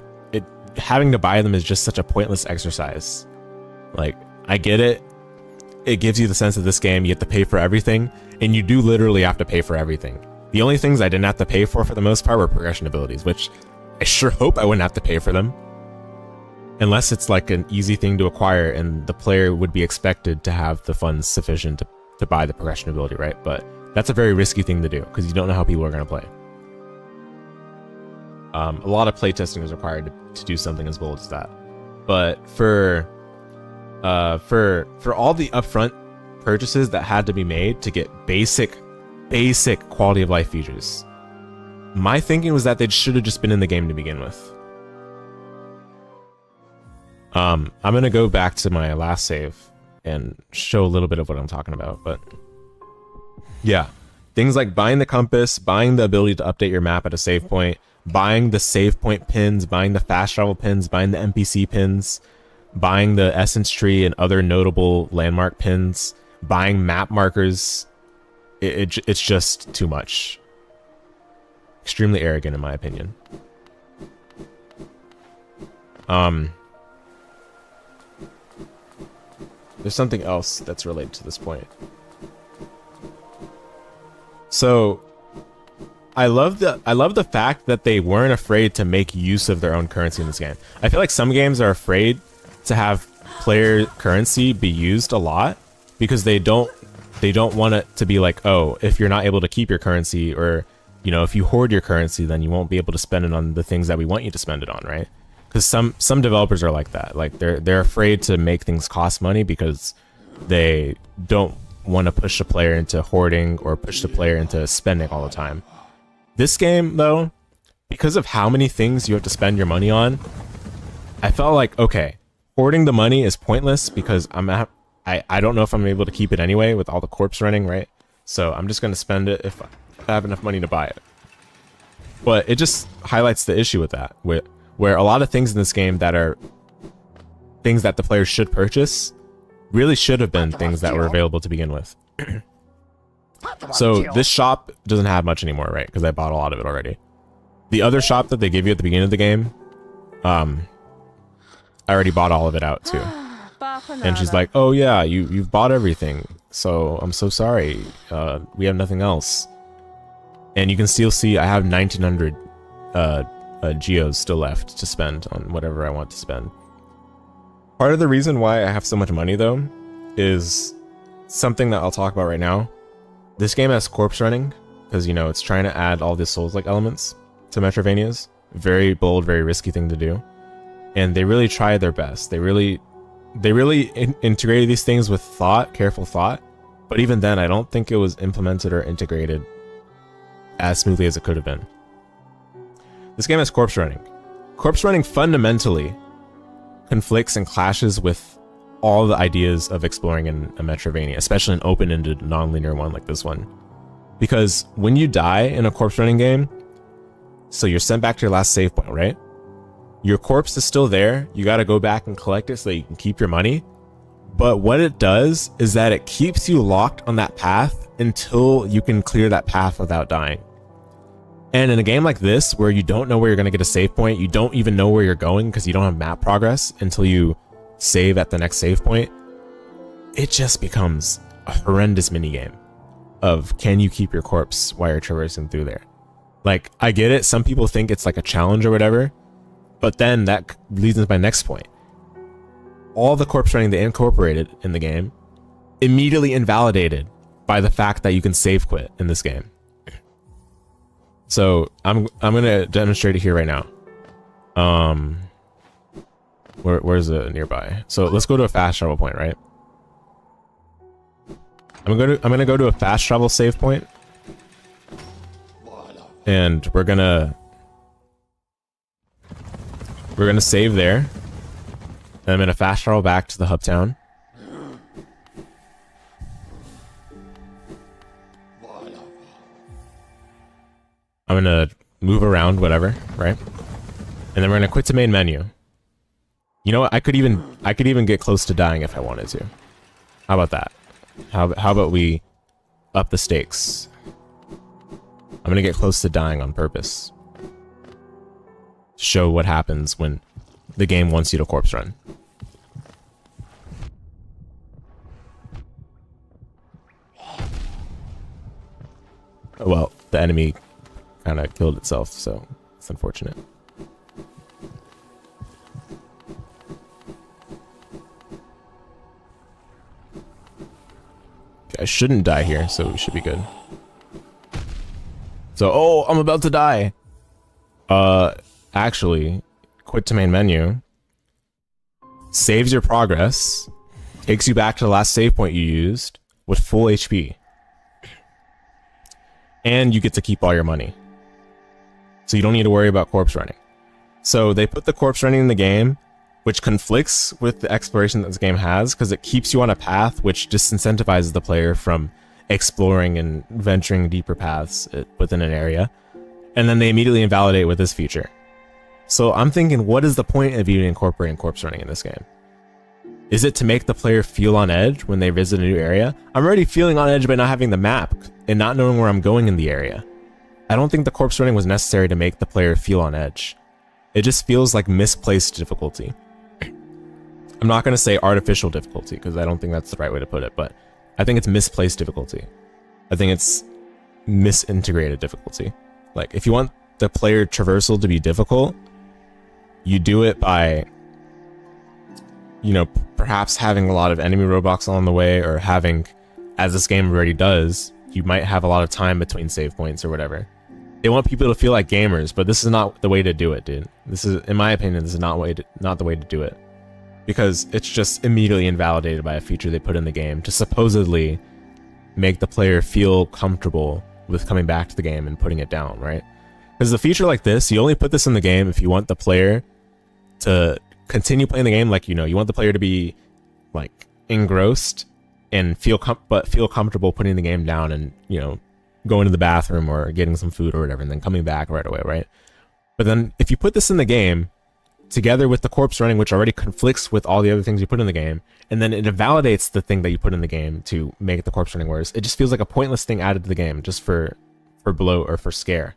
having to buy them is just such a pointless exercise. Like, I get it. It gives you the sense of this game, you have to pay for everything, and you do literally have to pay for everything. The only things I didn't have to pay for the most part, were progression abilities, which I sure hope I wouldn't have to pay for them. Unless it's like an easy thing to acquire and the player would be expected to have the funds sufficient to buy the progression ability, right? But that's a very risky thing to do because you don't know how people are going to play. A lot of playtesting is required to do something as bold as that. But for all the upfront purchases that had to be made to get basic quality of life features, my thinking was that they should have just been in the game to begin with. I'm gonna go back to my last save and show a little bit of what I'm talking about, but yeah, things like buying the compass, buying the ability to update your map at a save point, buying the save point pins, buying the fast travel pins, buying the NPC pins, buying the essence tree and other notable landmark pins, buying map markers. It's just too much. Extremely arrogant in my opinion. There's something else that's related to this point. So I love the fact that they weren't afraid to make use of their own currency in this game. I feel like some games are afraid to have player currency be used a lot because they don't want it to be like, oh, if you're not able to keep your currency, or you know, if you hoard your currency, then you won't be able to spend it on the things that we want you to spend it on, right? Because some developers are like that. Like they're afraid to make things cost money because they don't want to push the player into hoarding or push the player into spending all the time. This game, though, because of how many things you have to spend your money on, I felt like, okay, hoarding the money is pointless because I don't know if I'm able to keep it anyway with all the corpse running, right? So I'm just going to spend it if I have enough money to buy it. But it just highlights the issue with that, where a lot of things in this game that are things that the players should purchase really should have been things that were available to begin with. So this shop doesn't have much anymore, right? Because I bought a lot of it already. The other shop that they give you at the beginning of the game, I already bought all of it out too. And she's like, oh yeah, you've bought everything, so I'm so sorry, we have nothing else. And you can still see I have 1900 geos still left to spend on whatever I want to spend. Part of the reason why I have so much money though is something that I'll talk about right now. This game has corpse running because, you know, it's trying to add all these Souls-like elements to Metrovanias. Very bold, very risky thing to do. And they really tried their best. They really integrated these things with thought, careful thought. But even then, I don't think it was implemented or integrated as smoothly as it could have been. This game has corpse running. Corpse running fundamentally conflicts and clashes with all the ideas of exploring in a Metrovania, especially an open-ended, non-linear one like this one. Because when you die in a corpse running game, so you're sent back to your last save point, right? Your corpse is still there. You got to go back and collect it so that you can keep your money. But what it does is that it keeps you locked on that path until you can clear that path without dying. And in a game like this, where you don't know where you're going to get a save point, you don't even know where you're going because you don't have map progress until you save at the next save point, it just becomes a horrendous minigame of can you keep your corpse while you're traversing through there. Like, I get it, some people think it's like a challenge or whatever, but then that leads into my next point. All the corpse running they incorporated in the game immediately invalidated by the fact that you can save quit in this game. So I'm gonna demonstrate it here right now. Where's it nearby? So let's go to a fast travel point, right? I'm gonna go to a fast travel save point, and we're gonna save there. And I'm gonna fast travel back to the hub town. I'm gonna move around, whatever, right? And then we're gonna quit the main menu. You know what? I could even get close to dying if I wanted to. How about that? How about we up the stakes? I'm gonna get close to dying on purpose. Show what happens when the game wants you to corpse run. Well, the enemy kind of killed itself, so it's unfortunate. Okay, I shouldn't die here, so we should be good. So, oh, I'm about to die. Actually, quit to main menu. Saves your progress. Takes you back to the last save point you used with full HP. And you get to keep all your money. So you don't need to worry about corpse running. So they put the corpse running in the game, which conflicts with the exploration that this game has, because it keeps you on a path which disincentivizes the player from exploring and venturing deeper paths within an area. And then they immediately invalidate with this feature. So I'm thinking, what is the point of even incorporating corpse running in this game? Is it to make the player feel on edge when they visit a new area? I'm already feeling on edge by not having the map and not knowing where I'm going in the area. I don't think the corpse running was necessary to make the player feel on edge. It just feels like misplaced difficulty. I'm not going to say artificial difficulty, because I don't think that's the right way to put it, but I think it's misplaced difficulty. I think it's misintegrated difficulty. Like, if you want the player traversal to be difficult, you do it by, you know, perhaps having a lot of enemy roadblocks along the way, or having, as this game already does, you might have a lot of time between save points or whatever. They want people to feel like gamers, but this is not the way to do it, dude. This is, in my opinion, this is not the way to do it. Because it's just immediately invalidated by a feature they put in the game to supposedly make the player feel comfortable with coming back to the game and putting it down, right? Because a feature like this, you only put this in the game if you want the player to continue playing the game. Like, you know, you want the player to be like engrossed and feel comfortable putting the game down and, you know, going to the bathroom or getting some food or whatever, and then coming back right away, right? But then if you put this in the game together with the corpse running, which already conflicts with all the other things you put in the game, and then it invalidates the thing that you put in the game to make the corpse running worse, it just feels like a pointless thing added to the game just for bloat or for scare.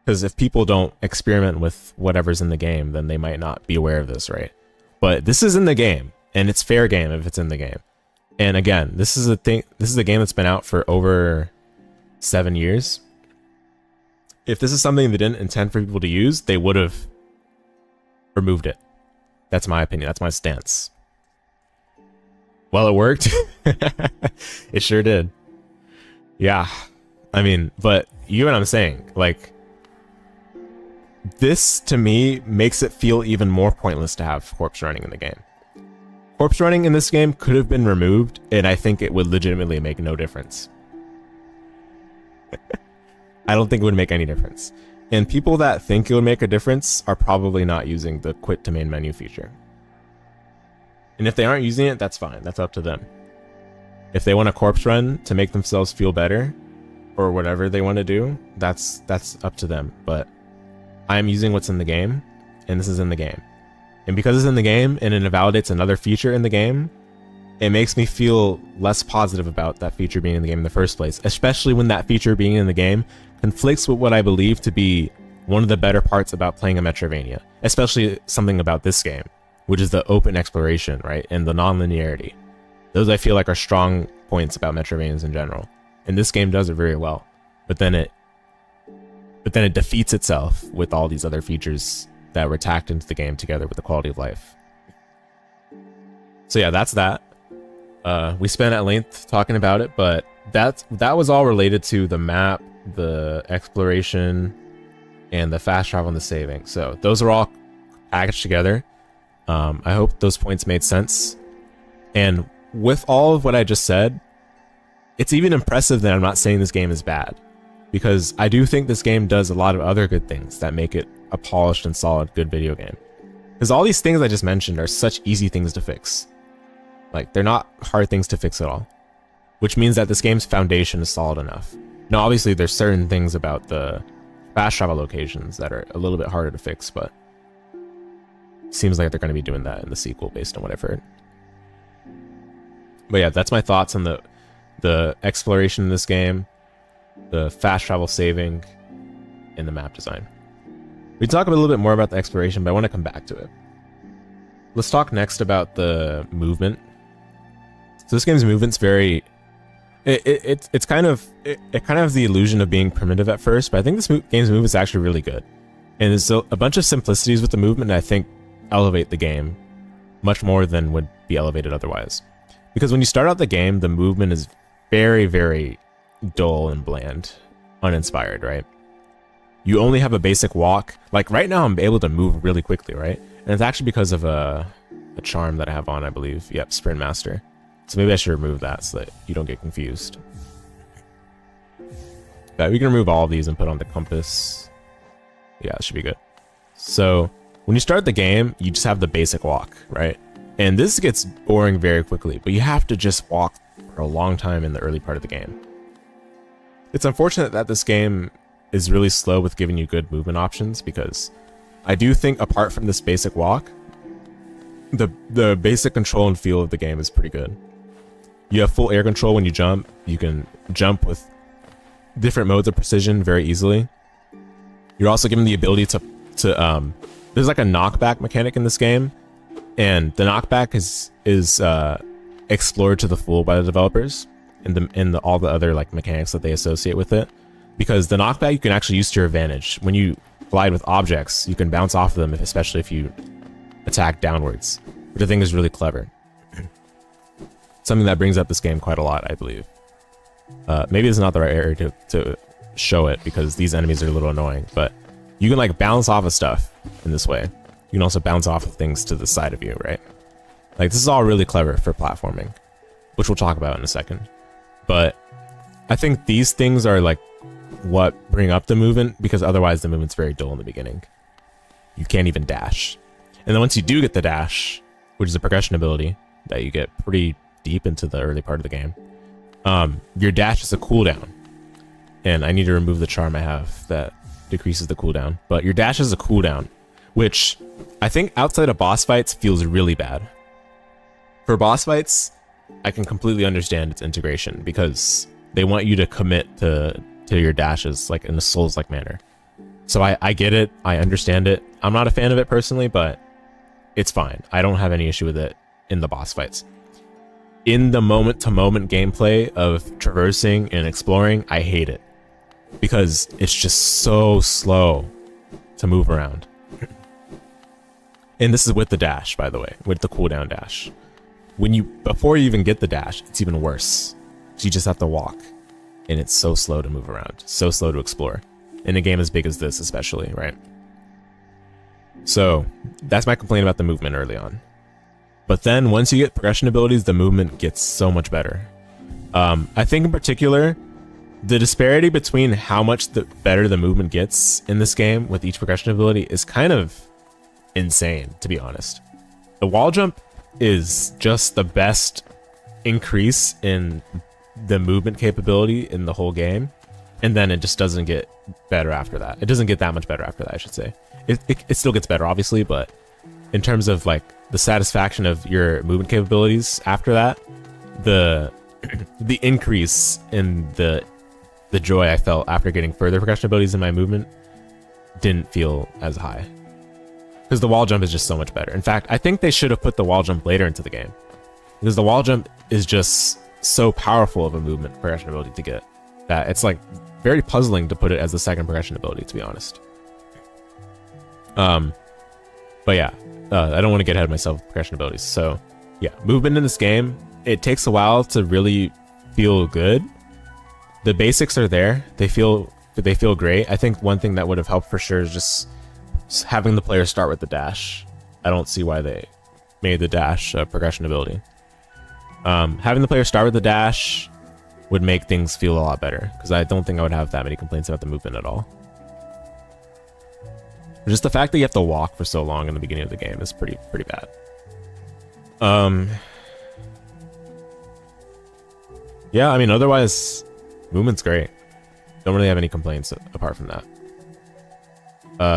Because if people don't experiment with whatever's in the game, then they might not be aware of this, right? But this is in the game, and it's fair game if it's in the game. And again, this is a game that's been out for over 7 years. If this is something they didn't intend for people to use, they would have removed it. That's my opinion. That's my stance. Well, it worked. It sure did. Yeah. I mean, but you know what I'm saying? Like, this to me makes it feel even more pointless to have corpse running in the game. Corpse running in this game could have been removed, and I think it would legitimately make no difference. I don't think it would make any difference. And people that think it would make a difference are probably not using the quit to main menu feature. And if they aren't using it, that's fine. That's up to them. If they want a corpse run to make themselves feel better, or whatever they want to do, that's up to them. But I'm using what's in the game, and this is in the game. And because it's in the game, and it invalidates another feature in the game, it makes me feel less positive about that feature being in the game in the first place, especially when that feature being in the game conflicts with what I believe to be one of the better parts about playing a Metroidvania, especially something about this game, which is the open exploration, right? And the non-linearity. Those I feel like are strong points about Metroidvanias in general. And this game does it very well. But then it defeats itself with all these other features that were tacked into the game together with the quality of life. So yeah, that's that. We spent at length talking about it, but that was all related to the map, the exploration, and the fast travel and the saving. So those are all packaged together. I hope those points made sense. And with all of what I just said, it's even impressive that I'm not saying this game is bad, because I do think this game does a lot of other good things that make it a polished and solid good video game. Because all these things I just mentioned are such easy things to fix. Like, they're not hard things to fix at all, which means that this game's foundation is solid enough. Now, obviously, there's certain things about the fast travel locations that are a little bit harder to fix, but seems like they're going to be doing that in the sequel based on what I've heard. But yeah, that's my thoughts on the exploration in this game, the fast travel saving, and the map design. We talk a little bit more about the exploration, but I want to come back to it. Let's talk next about the movement. So this game's movement's very... It kind of has the illusion of being primitive at first, but I think this game's movement is actually really good. And there's a bunch of simplicities with the movement that I think elevate the game much more than would be elevated otherwise. Because when you start out the game, the movement is very, very dull and bland, uninspired, right? You only have a basic walk. Like right now, I'm able to move really quickly, right? And it's actually because of a charm that I have on, I believe. Yep, Sprint Master. So maybe I should remove that so that you don't get confused. But we can remove all of these and put on the compass. Yeah, it should be good. So when you start the game, you just have the basic walk, right? And this gets boring very quickly, but you have to just walk for a long time in the early part of the game. It's unfortunate that this game is really slow with giving you good movement options, because I do think apart from this basic walk, the basic control and feel of the game is pretty good. You have full air control when you jump. You can jump with different modes of precision very easily. You're also given the ability to there's like a knockback mechanic in this game, and the knockback is explored to the full by the developers and all the other like mechanics that they associate with it. Because the knockback you can actually use to your advantage. When you collide with objects, you can bounce off of them, especially if you attack downwards, which I think is really clever. Something that brings up this game quite a lot, I believe. Maybe it's not the right area to show it, because these enemies are a little annoying, but you can like bounce off of stuff in this way. You can also bounce off of things to the side of you, right? Like this is all really clever for platforming, which we'll talk about in a second. But I think these things are like what bring up the movement, because otherwise the movement's very dull in the beginning. You can't even dash. And then once you do get the dash, which is a progression ability that you get pretty deep into the early part of the game, your dash is a cooldown. And I need to remove the charm I have that decreases the cooldown. But your dash is a cooldown, which I think outside of boss fights feels really bad. For boss fights, I can completely understand its integration, because they want you to commit to your dashes like in a Souls-like manner. So I get it, I understand it. I'm not a fan of it personally, but it's fine. I don't have any issue with it in the boss fights. In the moment-to-moment gameplay of traversing and exploring, I hate it, because it's just so slow to move around. And this is with the dash, by the way, with the cooldown dash. Before you even get the dash, it's even worse. You just have to walk, and it's so slow to move around, so slow to explore. In a game as big as this, especially, right? So that's my complaint about the movement early on. But then once you get progression abilities, the movement gets so much better. I think in particular, the disparity between how much better the movement gets in this game with each progression ability is kind of insane, to be honest. The wall jump is just the best increase in the movement capability in the whole game, and then it just doesn't get better after that. It doesn't get that much better after that, I should say. It still gets better, obviously, but in terms of like the satisfaction of your movement capabilities after that, the increase in the joy I felt after getting further progression abilities in my movement didn't feel as high, because the wall jump is just so much better. In fact, I think they should have put the wall jump later into the game, because the wall jump is just so powerful of a movement progression ability to get that it's like very puzzling to put it as the second progression ability, to be honest. But yeah, I don't want to get ahead of myself with progression abilities. So yeah, movement in this game, it takes a while to really feel good. The basics are there. They feel great. I think one thing that would have helped for sure is just having the player start with the dash. I don't see why they made the dash a progression ability. Having the player start with the dash would make things feel a lot better, because I don't think I would have that many complaints about the movement at all. Just the fact that you have to walk for so long in the beginning of the game is pretty bad. Yeah, I mean, otherwise, movement's great. Don't really have any complaints apart from that.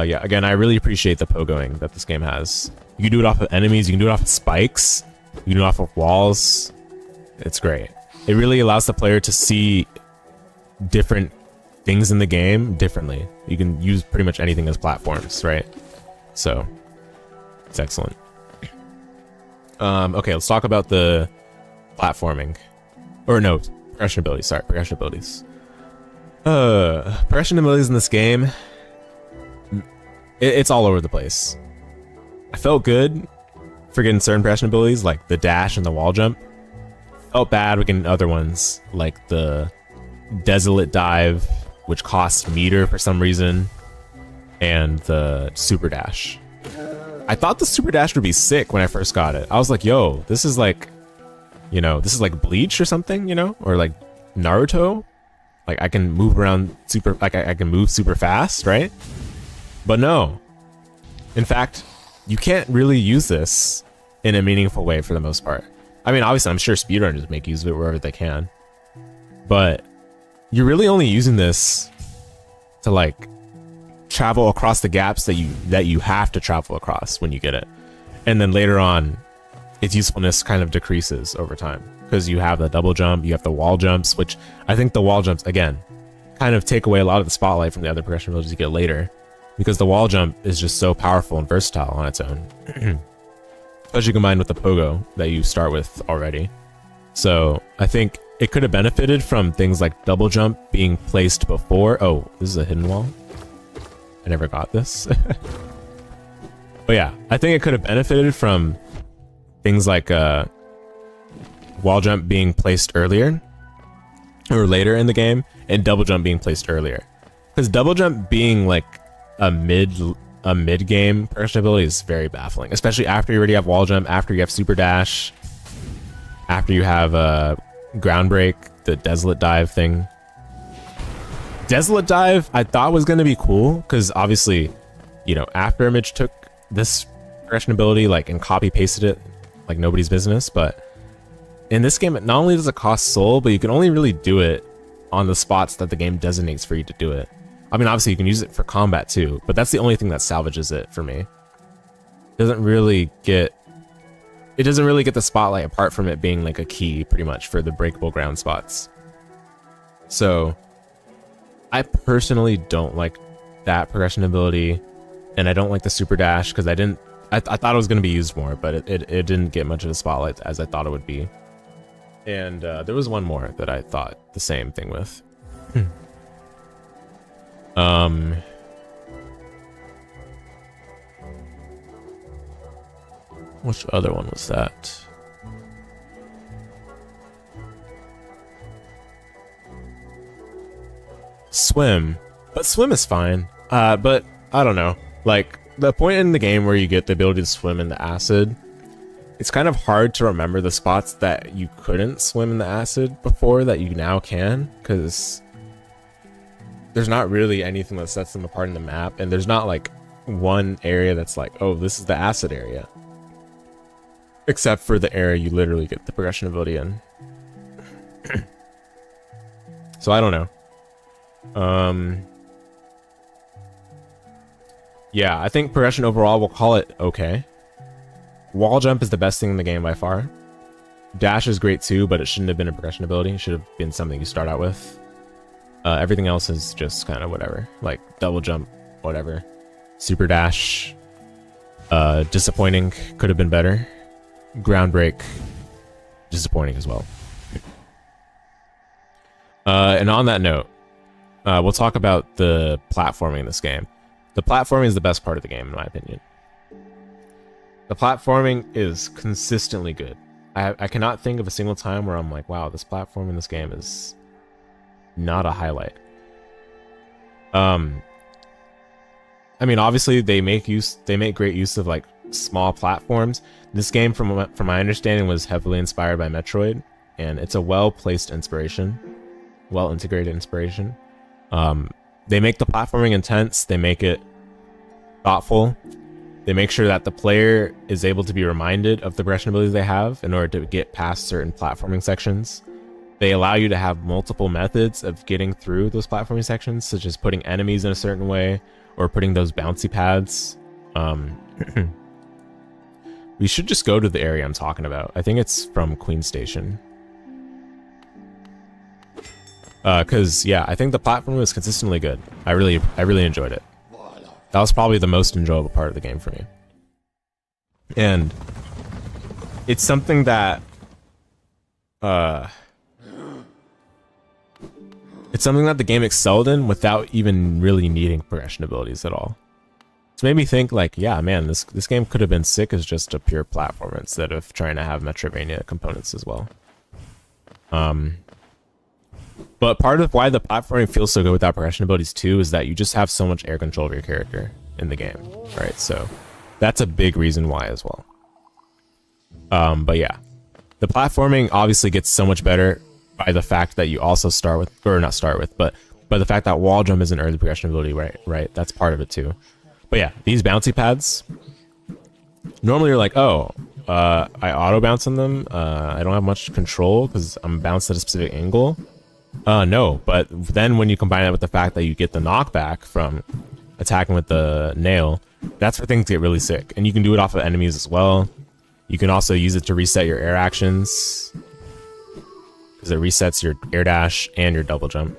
Yeah, again, I really appreciate the pogoing that this game has. You can do it off of enemies. You can do it off of spikes. You can do it off of walls. It's great. It really allows the player to see different things in the game differently. You can use pretty much anything as platforms, right? So it's excellent. Okay, let's talk about the platforming. Or no, progression abilities. Sorry, progression abilities. Progression abilities in this game, it's all over the place. I felt good for getting certain progression abilities like the dash and the wall jump. Felt bad with getting other ones like the desolate dive, which costs meter for some reason, and the super dash. I thought the super dash would be sick when I first got it. I was like, yo, this is like, you know, this is like Bleach or something, you know, or like Naruto. Like I can move around super, like I can move super fast, right? But no. In fact, you can't really use this in a meaningful way for the most part. I mean, obviously, I'm sure speedrunners make use of it wherever they can. But you're really only using this to like travel across the gaps that you have to travel across when you get it. And then later on, its usefulness kind of decreases over time. Because you have the double jump, you have the wall jumps, which I think the wall jumps, again, kind of take away a lot of the spotlight from the other progression abilities you get later. Because the wall jump is just so powerful and versatile on its own. Especially combined with the pogo that you start with already. So I think it could have benefited from things like double jump being placed before. Oh, this is a hidden wall. I never got this. But yeah, I think it could have benefited from things like wall jump being placed earlier or later in the game, and double jump being placed earlier. Because double jump being like a mid game progression ability is very baffling, especially after you already have wall jump, after you have super dash, after you have ground break, the desolate dive thing. Desolate dive I thought was going to be cool because obviously, you know, Afterimage took this progression ability like and copy pasted it like nobody's business. But in this game, not only does it cost soul, but you can only really do it on the spots that the game designates for you to do it. I mean, obviously you can use it for combat too, but that's the only thing that salvages it for me. It doesn't really get the spotlight apart from it being like a key pretty much for the breakable ground spots. So I personally don't like that progression ability, and I don't like the super dash because I thought it was going to be used more, but it didn't get much of a spotlight as I thought it would be. And there was one more that I thought the same thing with. Which other one was that? Swim. But swim is fine. But I don't know. Like, the point in the game where you get the ability to swim in the acid, it's kind of hard to remember the spots that you couldn't swim in the acid before that you now can, because there's not really anything that sets them apart in the map, and there's not like one area that's like, oh, this is the acid area. Except for the area you literally get the progression ability in. So I don't know. Yeah, I think progression overall, we'll call it okay. Wall jump is the best thing in the game by far. Dash is great too, but it shouldn't have been a progression ability. It should have been something you start out with. Everything else is just kind of whatever. Like double jump, whatever. Super dash, disappointing, could have been better. Ground break, disappointing as well. And on that note, we'll talk about the platforming in this game. The platforming is the best part of the game, in my opinion. The platforming is consistently good. I cannot think of a single time where I'm like, wow, this platform in this game is not a highlight. I mean, obviously they make great use of like small platforms. This game, from my understanding, was heavily inspired by Metroid, and it's a well-placed inspiration, well-integrated inspiration. They make the platforming intense. They make it thoughtful. They make sure that the player is able to be reminded of the progression abilities they have in order to get past certain platforming sections. They allow you to have multiple methods of getting through those platforming sections, such as putting enemies in a certain way or putting those bouncy pads We should just go to the area I'm talking about. I think it's from Queen Station. Cause yeah, I think the platform was consistently good. I really enjoyed it. That was probably the most enjoyable part of the game for me. And it's something that the game excelled in without even really needing progression abilities at all. It's made me think like, yeah, man, this game could have been sick as just a pure platform instead of trying to have Metroidvania components as well. But part of why the platforming feels so good without progression abilities too is that you just have so much air control of your character in the game, right? So that's a big reason why as well. But yeah, the platforming obviously gets so much better by the fact that you also start with, or not start with, but by the fact that wall jump is an early progression ability, right? That's part of it too. But yeah, these bouncy pads, normally you're like, oh, I auto bounce on them. I don't have much control because I'm bounced at a specific angle. No, but then when you combine that with the fact that you get the knockback from attacking with the nail, that's where things get really sick. And you can do it off of enemies as well. You can also use it to reset your air actions, because it resets your air dash and your double jump.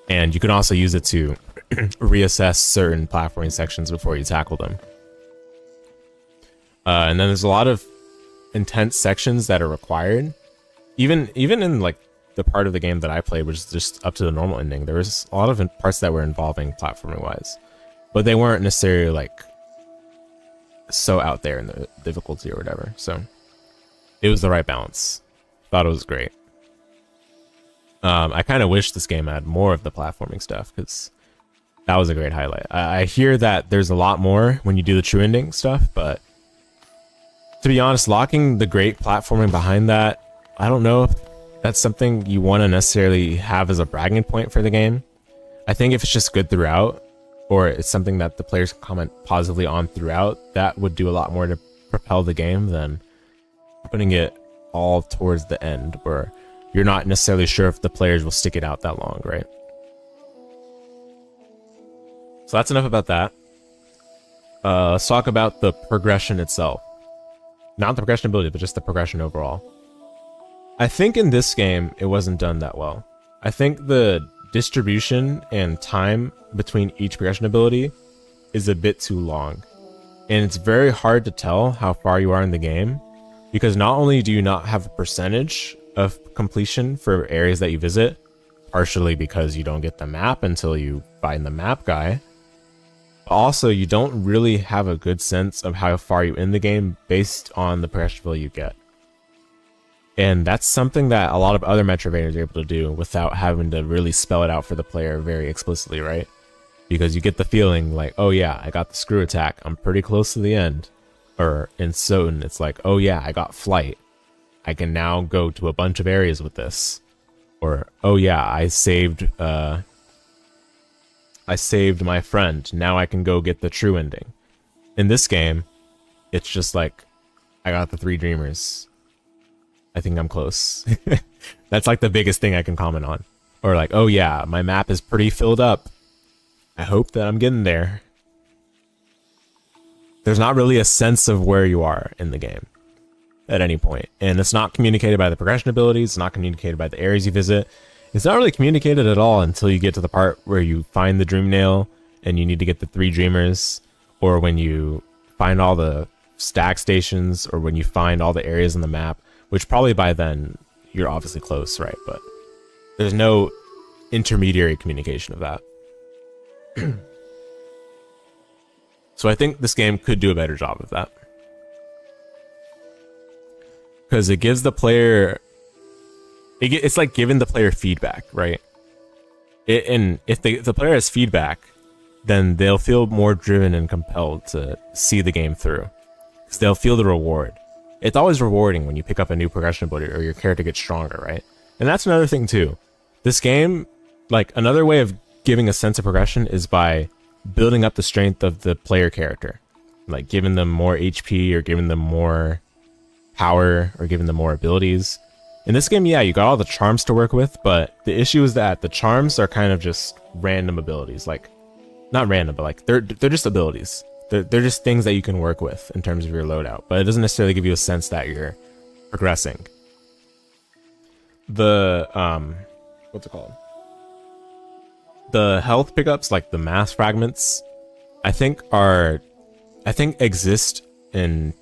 And you can also use it to reassess certain platforming sections before you tackle them. And then there's a lot of intense sections that are required. Even in like the part of the game that I played, which is just up to the normal ending, there was a lot of parts that were involving platforming wise, but they weren't necessarily like so out there in the difficulty or whatever. So it was the right balance. Thought it was great. I kind of wish this game had more of the platforming stuff, because that was a great highlight. I hear that there's a lot more when you do the true ending stuff, but to be honest, locking the great platforming behind that, I don't know if that's something you want to necessarily have as a bragging point for the game. I think if it's just good throughout, or it's something that the players can comment positively on throughout, that would do a lot more to propel the game than putting it all towards the end, where you're not necessarily sure if the players will stick it out that long, right? So that's enough about that. Let's talk about the progression itself. Not the progression ability, but just the progression overall. I think in this game, it wasn't done that well. I think the distribution and time between each progression ability is a bit too long. And it's very hard to tell how far you are in the game, because not only do you not have a percentage of completion for areas that you visit, partially because you don't get the map until you find the map guy, but also you don't really have a good sense of how far you in the game based on the progression ability you get. And that's something that a lot of other Metroidvanias are able to do without having to really spell it out for the player very explicitly, right? Because you get the feeling like, oh yeah, I got the screw attack, I'm pretty close to the end. Or in Soten, it's like, oh yeah, I got flight, I can now go to a bunch of areas with this. Or, oh yeah, I saved my friend, now I can go get the true ending. In this game, it's just like, I got the 3 dreamers, I think I'm close. That's like the biggest thing I can comment on. Or like, oh yeah, my map is pretty filled up, I hope that I'm getting there. There's not really a sense of where you are in the game at any point. And it's not communicated by the progression abilities, it's not communicated by the areas you visit. It's not really communicated at all until you get to the part where you find the dream nail and you need to get the 3 dreamers, or when you find all the stack stations, or when you find all the areas on the map, which probably by then you're obviously close, right? But there's no intermediary communication of that. So I think this game could do a better job of that, because it gives the player, it's like giving the player feedback, right? And if the player has feedback, then they'll feel more driven and compelled to see the game through, because they'll feel the reward. It's always rewarding when you pick up a new progression ability or your character gets stronger, right? And that's another thing too. This game, like, another way of giving a sense of progression is by building up the strength of the player character, like giving them more HP, or giving them more power, or giving them more abilities. In this game, yeah, you got all the charms to work with, but the issue is that the charms are kind of just random abilities. Like, not random, but like they're just abilities. They're just things that you can work with in terms of your loadout, but it doesn't necessarily give you a sense that you're progressing. The what's it called? The health pickups, like the mass fragments, I think exist in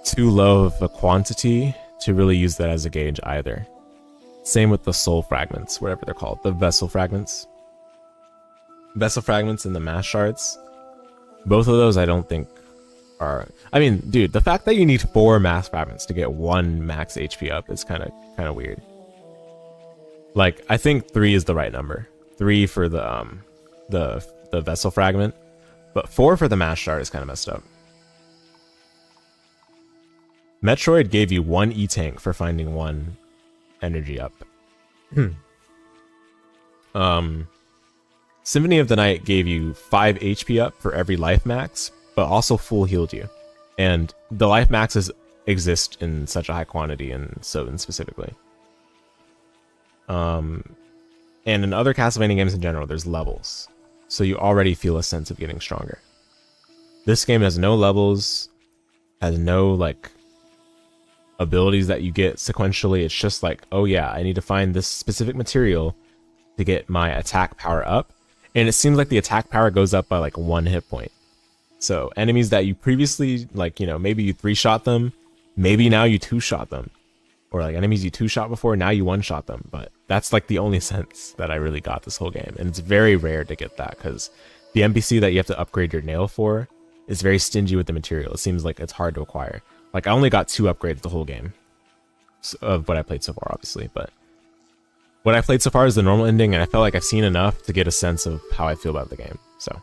too low of a quantity to really use that as a gauge either. Same with the soul fragments, whatever they're called, the vessel fragments. Vessel fragments and the mass shards. Both of those I don't think are... I mean, dude, the fact that you need 4 mass fragments to get 1 max HP up is kind of weird. Like, I think 3 is the right number. 3 for the vessel fragment, but 4 for the mass shard is kind of messed up. Metroid gave you 1 E-Tank for finding 1 energy up. Symphony of the Night gave you 5 HP up for every life max, but also full healed you. And the life maxes exist in such a high quantity in Soden specifically. And in other Castlevania games in general, there's levels. So you already feel a sense of getting stronger. This game has no levels, has no like abilities that you get sequentially. It's just like, oh yeah, I need to find this specific material to get my attack power up. And it seems like the attack power goes up by like 1 hit point. So enemies that you previously, like, you know, maybe you 3-shot them, maybe now you 2-shot them. Or like enemies you 2-shot before, now you 1-shot them. But that's like the only sense that I really got this whole game. And it's very rare to get that because the NPC that you have to upgrade your nail for is very stingy with the material. It seems like it's hard to acquire. Like, I only got 2 upgrades the whole game of what I played so far, obviously. But what I played so far is the normal ending, and I felt like I've seen enough to get a sense of how I feel about the game. So...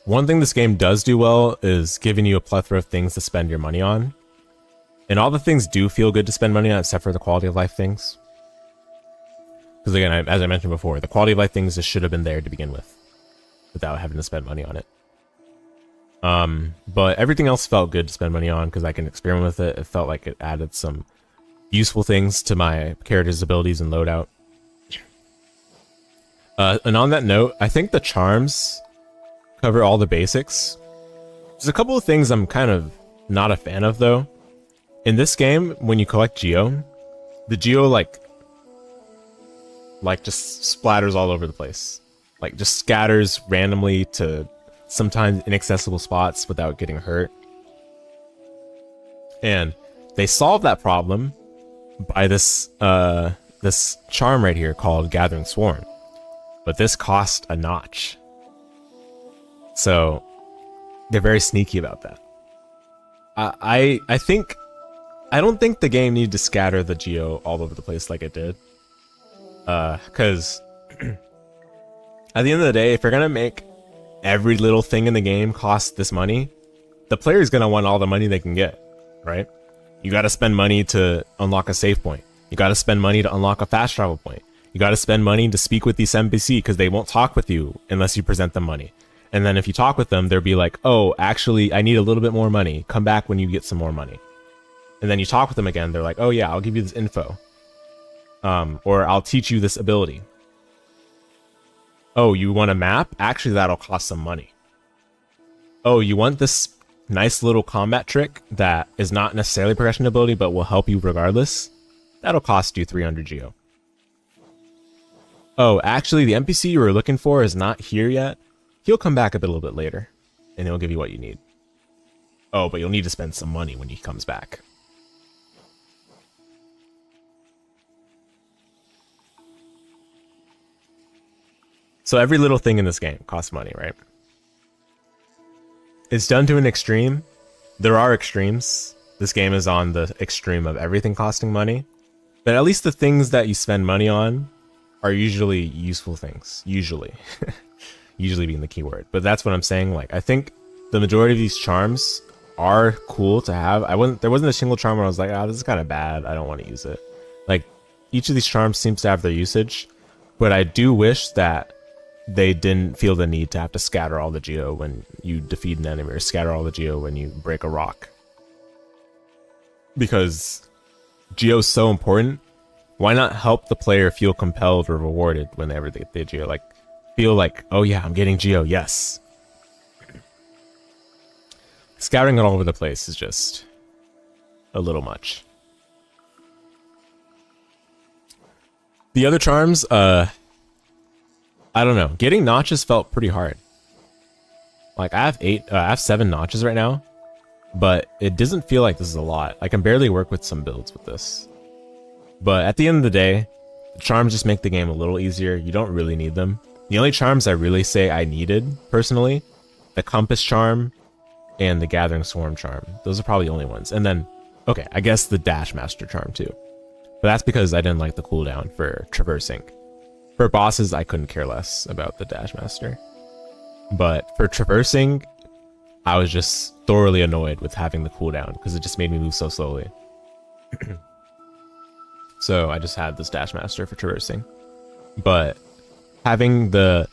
one thing this game does do well is giving you a plethora of things to spend your money on. And all the things do feel good to spend money on, except for the quality of life things. Because again, as I mentioned before, the quality of life things just should have been there to begin with, without having to spend money on it. But everything else felt good to spend money on, because I can experiment with it. It felt like it added some useful things to my character's abilities and loadout. And on that note, I think the charms cover all the basics. There's a couple of things I'm kind of not a fan of, though. In this game, when you collect Geo, the Geo, like just splatters all over the place. Like, just scatters randomly to sometimes inaccessible spots without getting hurt. And they solve that problem by this charm right here called Gathering Swarm. But this cost a notch. So they're very sneaky about that. I don't think the game needed to scatter the Geo all over the place like it did. Because at the end of the day, if you're gonna make every little thing in the game cost this money, the player's gonna want all the money they can get, right? You gotta spend money to unlock a save point. You gotta spend money to unlock a fast travel point. You gotta spend money to speak with these NPC because they won't talk with you unless you present them money. And then if you talk with them, they'll be like, oh, actually, I need a little bit more money. Come back when you get some more money. And then you talk with them again. They're like, oh yeah, I'll give you this info. Or I'll teach you this ability. Oh, you want a map? Actually, that'll cost some money. Oh, you want this nice little combat trick that is not necessarily progression ability, but will help you regardless? That'll cost you 300 Geo. Oh, actually, the NPC you were looking for is not here yet. He'll come back a little bit later, and he'll give you what you need. Oh, but you'll need to spend some money when he comes back. So every little thing in this game costs money, right? It's done to an extreme. There are extremes. This game is on the extreme of everything costing money. But at least the things that you spend money on are usually useful things. Usually. Usually being the key word. But that's what I'm saying. Like, I think the majority of these charms are cool to have. There wasn't a single charm where I was like, oh, this is kind of bad. I don't want to use it. Like, each of these charms seems to have their usage. But I do wish that they didn't feel the need to have to scatter all the geo when you defeat an enemy, or scatter all the geo when you break a rock. Because geo's so important, why not help the player feel compelled or rewarded whenever they get geo? Like, feel like, oh yeah, I'm getting geo, yes. Scattering it all over the place is just a little much. The other charms, I don't know. Getting notches felt pretty hard. Like, I have 7 notches right now, but it doesn't feel like this is a lot. I can barely work with some builds with this. But at the end of the day, the charms just make the game a little easier. You don't really need them. The only charms I really say I needed, personally, the Compass Charm and the Gathering Swarm Charm. Those are probably the only ones. And then, okay, I guess the Dash Master Charm too. But that's because I didn't like the cooldown for traversing. For bosses, I couldn't care less about the Dash Master. But for traversing, I was just thoroughly annoyed with having the cooldown because it just made me move so slowly. So I just had this Dash Master for traversing. But having the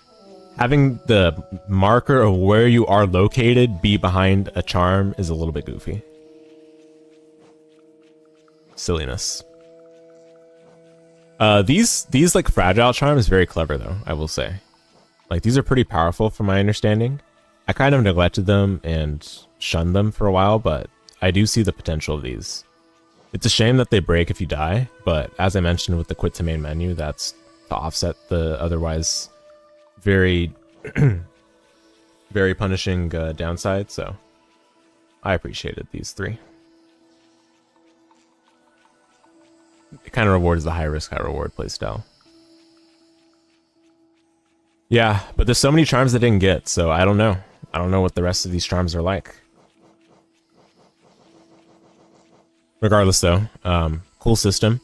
marker of where you are located be behind a charm is a little bit goofy. Silliness. These like fragile charms is very clever though, I will say. Like, these are pretty powerful from my understanding. I kind of neglected them and shunned them for a while, but I do see the potential of these. It's a shame that they break if you die, but as I mentioned with the quit to main menu, that's to offset the otherwise very very punishing downside, so I appreciated these 3. It kind of rewards the high risk, high reward playstyle. Yeah, but there's so many charms I didn't get, so I don't know. I don't know what the rest of these charms are like. Regardless though, cool system.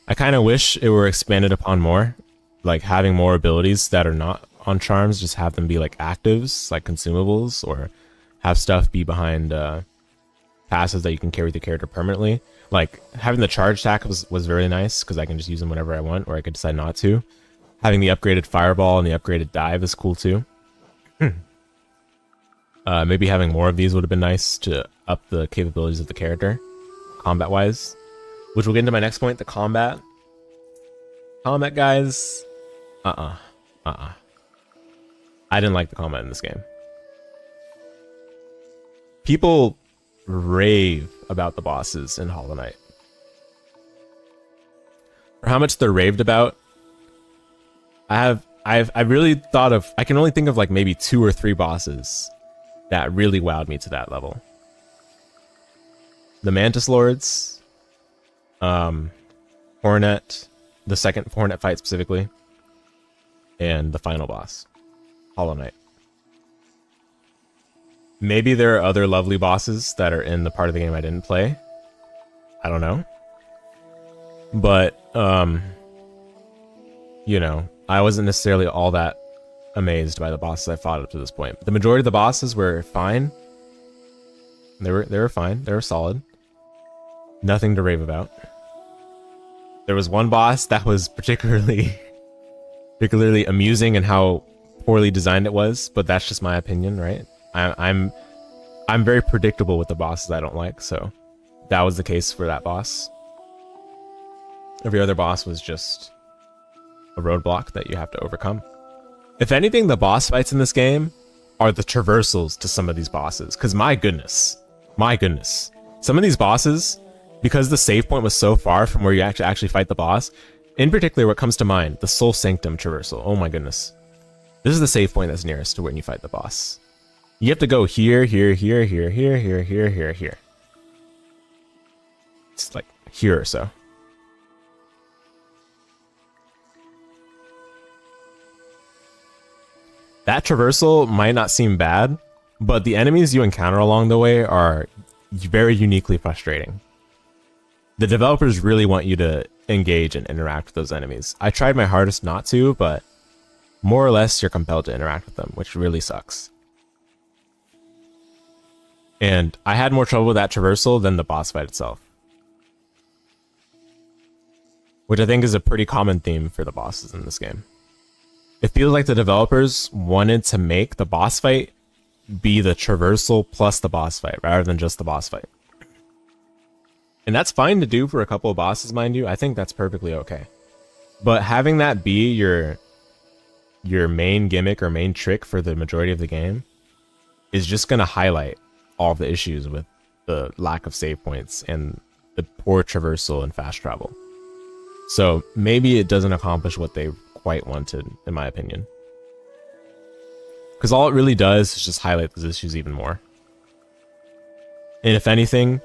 I kind of wish it were expanded upon more. Like, having more abilities that are not on charms, just have them be like actives, like consumables, or have stuff be behind passives that you can carry the character permanently. Like, having the charge attack was very nice, because I can just use them whenever I want, or I could decide not to. Having the upgraded fireball and the upgraded dive is cool too. Maybe having more of these would have been nice to up the capabilities of the character, combat-wise. Which will get into my next point, the combat. Combat, guys. I didn't like the combat in this game. People rave about the bosses in Hollow Knight. For how much they're raved about, I really thought of, I can only think of like maybe 2 or 3 bosses that really wowed me to that level. The Mantis Lords, Hornet, the second Hornet fight specifically, and the final boss, Hollow Knight. Maybe there are other lovely bosses that are in the part of the game I didn't play. I don't know. But, you know, I wasn't necessarily all that amazed by the bosses I fought up to this point. The majority of the bosses were fine. They were fine. They were solid. Nothing to rave about. There was one boss that was particularly amusing in how poorly designed it was, but that's just my opinion, right? I'm very predictable with the bosses I don't like, so that was the case for that boss. Every other boss was just a roadblock that you have to overcome. If anything, the boss fights in this game are the traversals to some of these bosses, because my goodness, some of these bosses, because the save point was so far from where you actually fight the boss, in particular what comes to mind, the Soul Sanctum traversal. Oh my goodness. This is the save point that's nearest to when you fight the boss. You have to go here, here, here, here, here, here, here, here, here. It's like here or so. That traversal might not seem bad, but the enemies you encounter along the way are very uniquely frustrating. The developers really want you to engage and interact with those enemies. I tried my hardest not to, but more or less you're compelled to interact with them, which really sucks. And I had more trouble with that traversal than the boss fight itself, which I think is a pretty common theme for the bosses in this game. It feels like the developers wanted to make the boss fight be the traversal plus the boss fight rather than just the boss fight. And that's fine to do for a couple of bosses, mind you. I think that's perfectly okay. But having that be your main gimmick or main trick for the majority of the game is just going to highlight all the issues with the lack of save points and the poor traversal and fast travel. So maybe it doesn't accomplish what they quite wanted, in my opinion. Because all it really does is just highlight those issues even more. And if anything,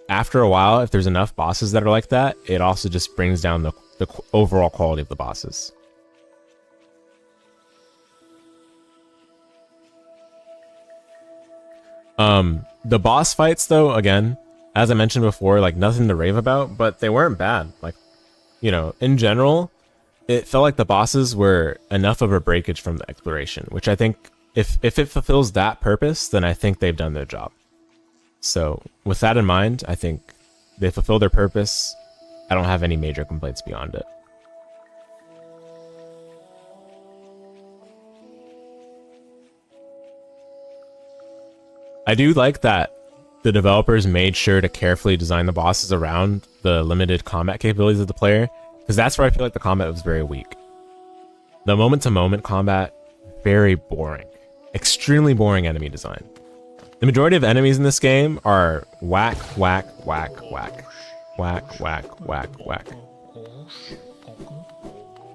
after a while, if there's enough bosses that are like that, it also just brings down the overall quality of the bosses. The boss fights, though, again, as I mentioned before, like nothing to rave about, but they weren't bad. Like, you know, in general, it felt like the bosses were enough of a breakage from the exploration, which I think if it fulfills that purpose, then I think they've done their job. So with that in mind, I think they fulfill their purpose. I don't have any major complaints beyond it. I do like that the developers made sure to carefully design the bosses around the limited combat capabilities of the player, because that's where I feel like the combat was very weak. The moment-to-moment combat, very boring. Extremely boring enemy design. The majority of enemies in this game are whack, whack, whack, whack. Whack, whack, whack, whack.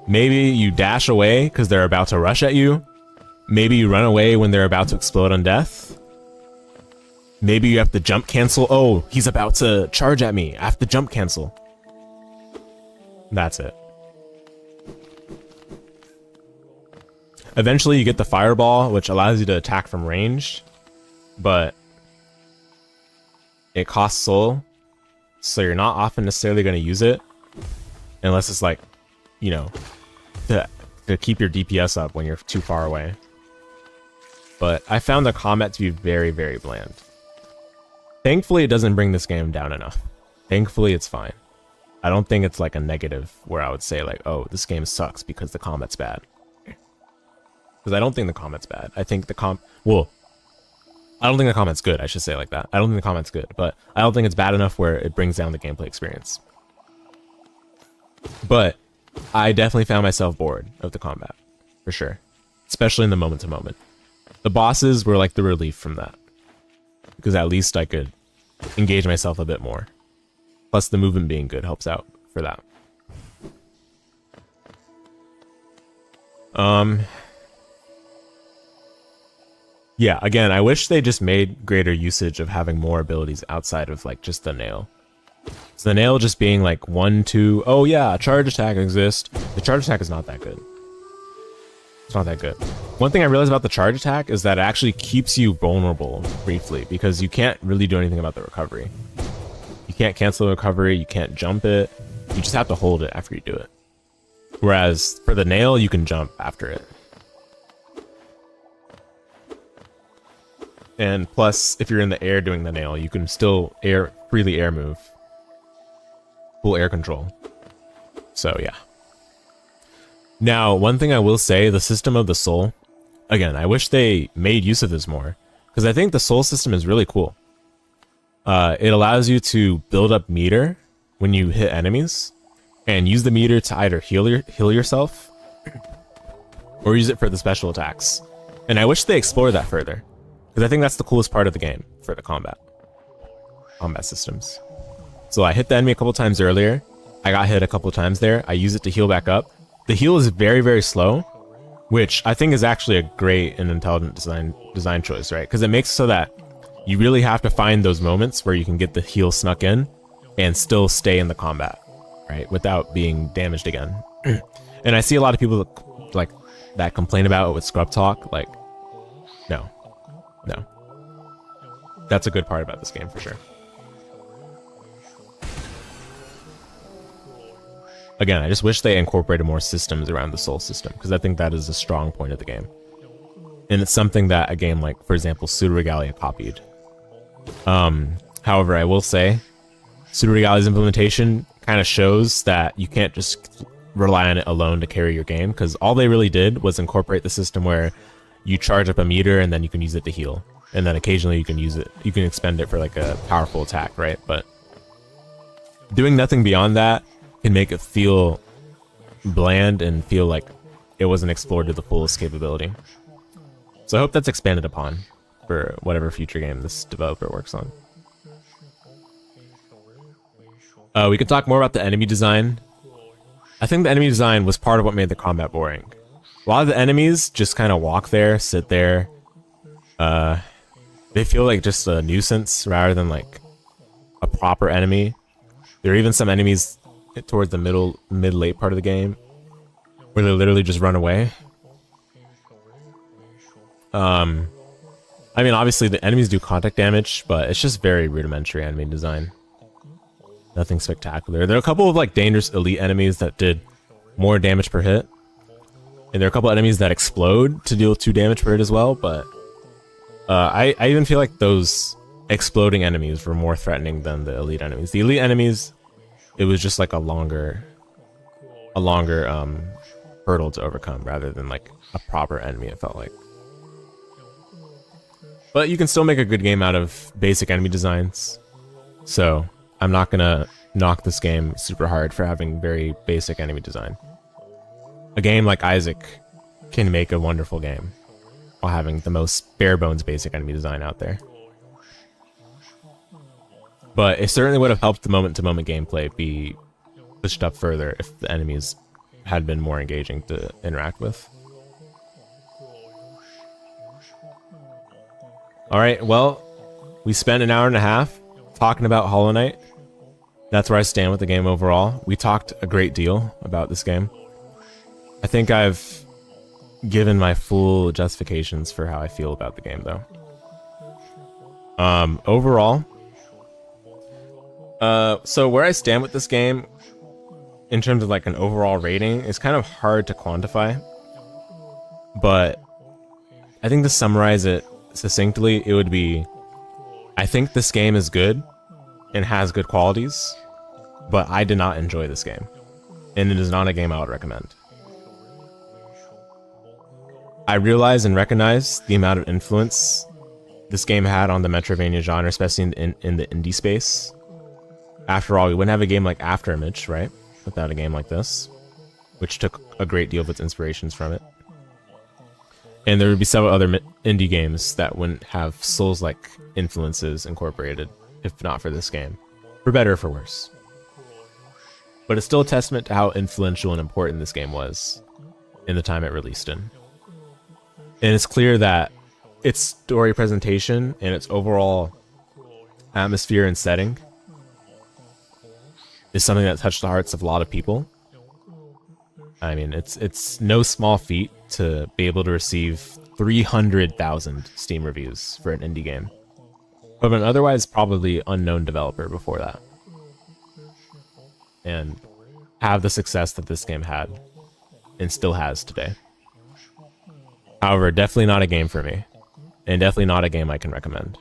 Maybe you dash away because they're about to rush at you. Maybe you run away when they're about to explode on death. Maybe you have to jump cancel. Oh, he's about to charge at me. I have to jump cancel. That's it. Eventually you get the fireball, which allows you to attack from range, but it costs soul, so you're not often necessarily going to use it unless it's like, you know, to keep your DPS up when you're too far away. But I found the combat to be very, very bland. Thankfully, it doesn't bring this game down enough. Thankfully, it's fine. I don't think it's like a negative where I would say like, oh, this game sucks because the combat's bad. Because I don't think the combat's bad. I think I don't think the combat's good. I should say it like that. I don't think the combat's good, but I don't think it's bad enough where it brings down the gameplay experience. But I definitely found myself bored of the combat, for sure. Especially in the moment-to-moment. The bosses were like the relief from that, because at least I could engage myself a bit more. Plus the movement being good helps out for that. Yeah, again, I wish they just made greater usage of having more abilities outside of like just the nail. So the nail just being like 1, 2, oh yeah, a charge attack exists. The charge attack is not that good. It's not that good. One thing I realized about the charge attack is that it actually keeps you vulnerable briefly, because you can't really do anything about the recovery. You can't cancel the recovery, you can't jump it, you just have to hold it after you do it. Whereas for the nail, you can jump after it. And plus, if you're in the air doing the nail, you can still freely air move. Full air control. So yeah. Now, one thing I will say, the system of the soul, again, I wish they made use of this more, because I think the soul system is really cool. It allows you to build up meter when you hit enemies, and use the meter to either heal yourself, or use it for the special attacks. And I wish they explored that further, because I think that's the coolest part of the game for the combat systems. So I hit the enemy a couple times earlier, I got hit a couple times there, I use it to heal back up. The heal is very, very slow, which I think is actually a great and intelligent design choice, right? Because it makes it so that you really have to find those moments where you can get the heal snuck in and still stay in the combat, right? Without being damaged again. And I see a lot of people like that complain about it with scrub talk. Like, no. That's a good part about this game for sure. Again, I just wish they incorporated more systems around the soul system, because I think that is a strong point of the game. And it's something that a game like, for example, Pseudo-Regalia copied. However, I will say, Pseudo-Regalia's implementation kind of shows that you can't just rely on it alone to carry your game, because all they really did was incorporate the system where you charge up a meter and then you can use it to heal, and then occasionally you can expend it for like a powerful attack, right? But doing nothing beyond that can make it feel bland and feel like it wasn't explored to the fullest capability. So I hope that's expanded upon for whatever future game this developer works on. We could talk more about the enemy design. I think the enemy design was part of what made the combat boring. A lot of the enemies just kind of walk there, sit there. They feel like just a nuisance rather than like a proper enemy. There are even some enemies towards the mid-late part of the game where they literally just run away. I mean, obviously the enemies do contact damage, but it's just very rudimentary enemy design. Nothing spectacular. There are a couple of like dangerous elite enemies that did more damage per hit. And there are a couple enemies that explode to deal 2 damage per hit as well, but I even feel like those exploding enemies were more threatening than the elite enemies. The elite enemies, it was just like a longer hurdle to overcome rather than like a proper enemy, it felt like. But you can still make a good game out of basic enemy designs. So I'm not gonna knock this game super hard for having very basic enemy design. A game like Isaac can make a wonderful game while having the most bare bones basic enemy design out there. But it certainly would have helped the moment-to-moment gameplay be pushed up further if the enemies had been more engaging to interact with. Alright, well, we spent an hour and a half talking about Hollow Knight. That's where I stand with the game overall. We talked a great deal about this game. I think I've given my full justifications for how I feel about the game, though. Overall, so where I stand with this game in terms of like an overall rating is kind of hard to quantify, but I think to summarize it succinctly, it would be, I think this game is good and has good qualities, but I did not enjoy this game, and it is not a game I would recommend. I realize and recognize the amount of influence this game had on the Metroidvania genre, especially in the indie space. After all, we wouldn't have a game like Afterimage, right, without a game like this, which took a great deal of its inspirations from it. And there would be several other indie games that wouldn't have Souls-like influences incorporated, if not for this game. For better or for worse. But it's still a testament to how influential and important this game was in the time it released in. And it's clear that its story presentation and its overall atmosphere and setting is something that touched the hearts of a lot of people. I mean, it's no small feat to be able to receive 300,000 Steam reviews for an indie game from an otherwise probably unknown developer before that, and have the success that this game had and still has today. However, definitely not a game for me, and definitely not a game I can recommend.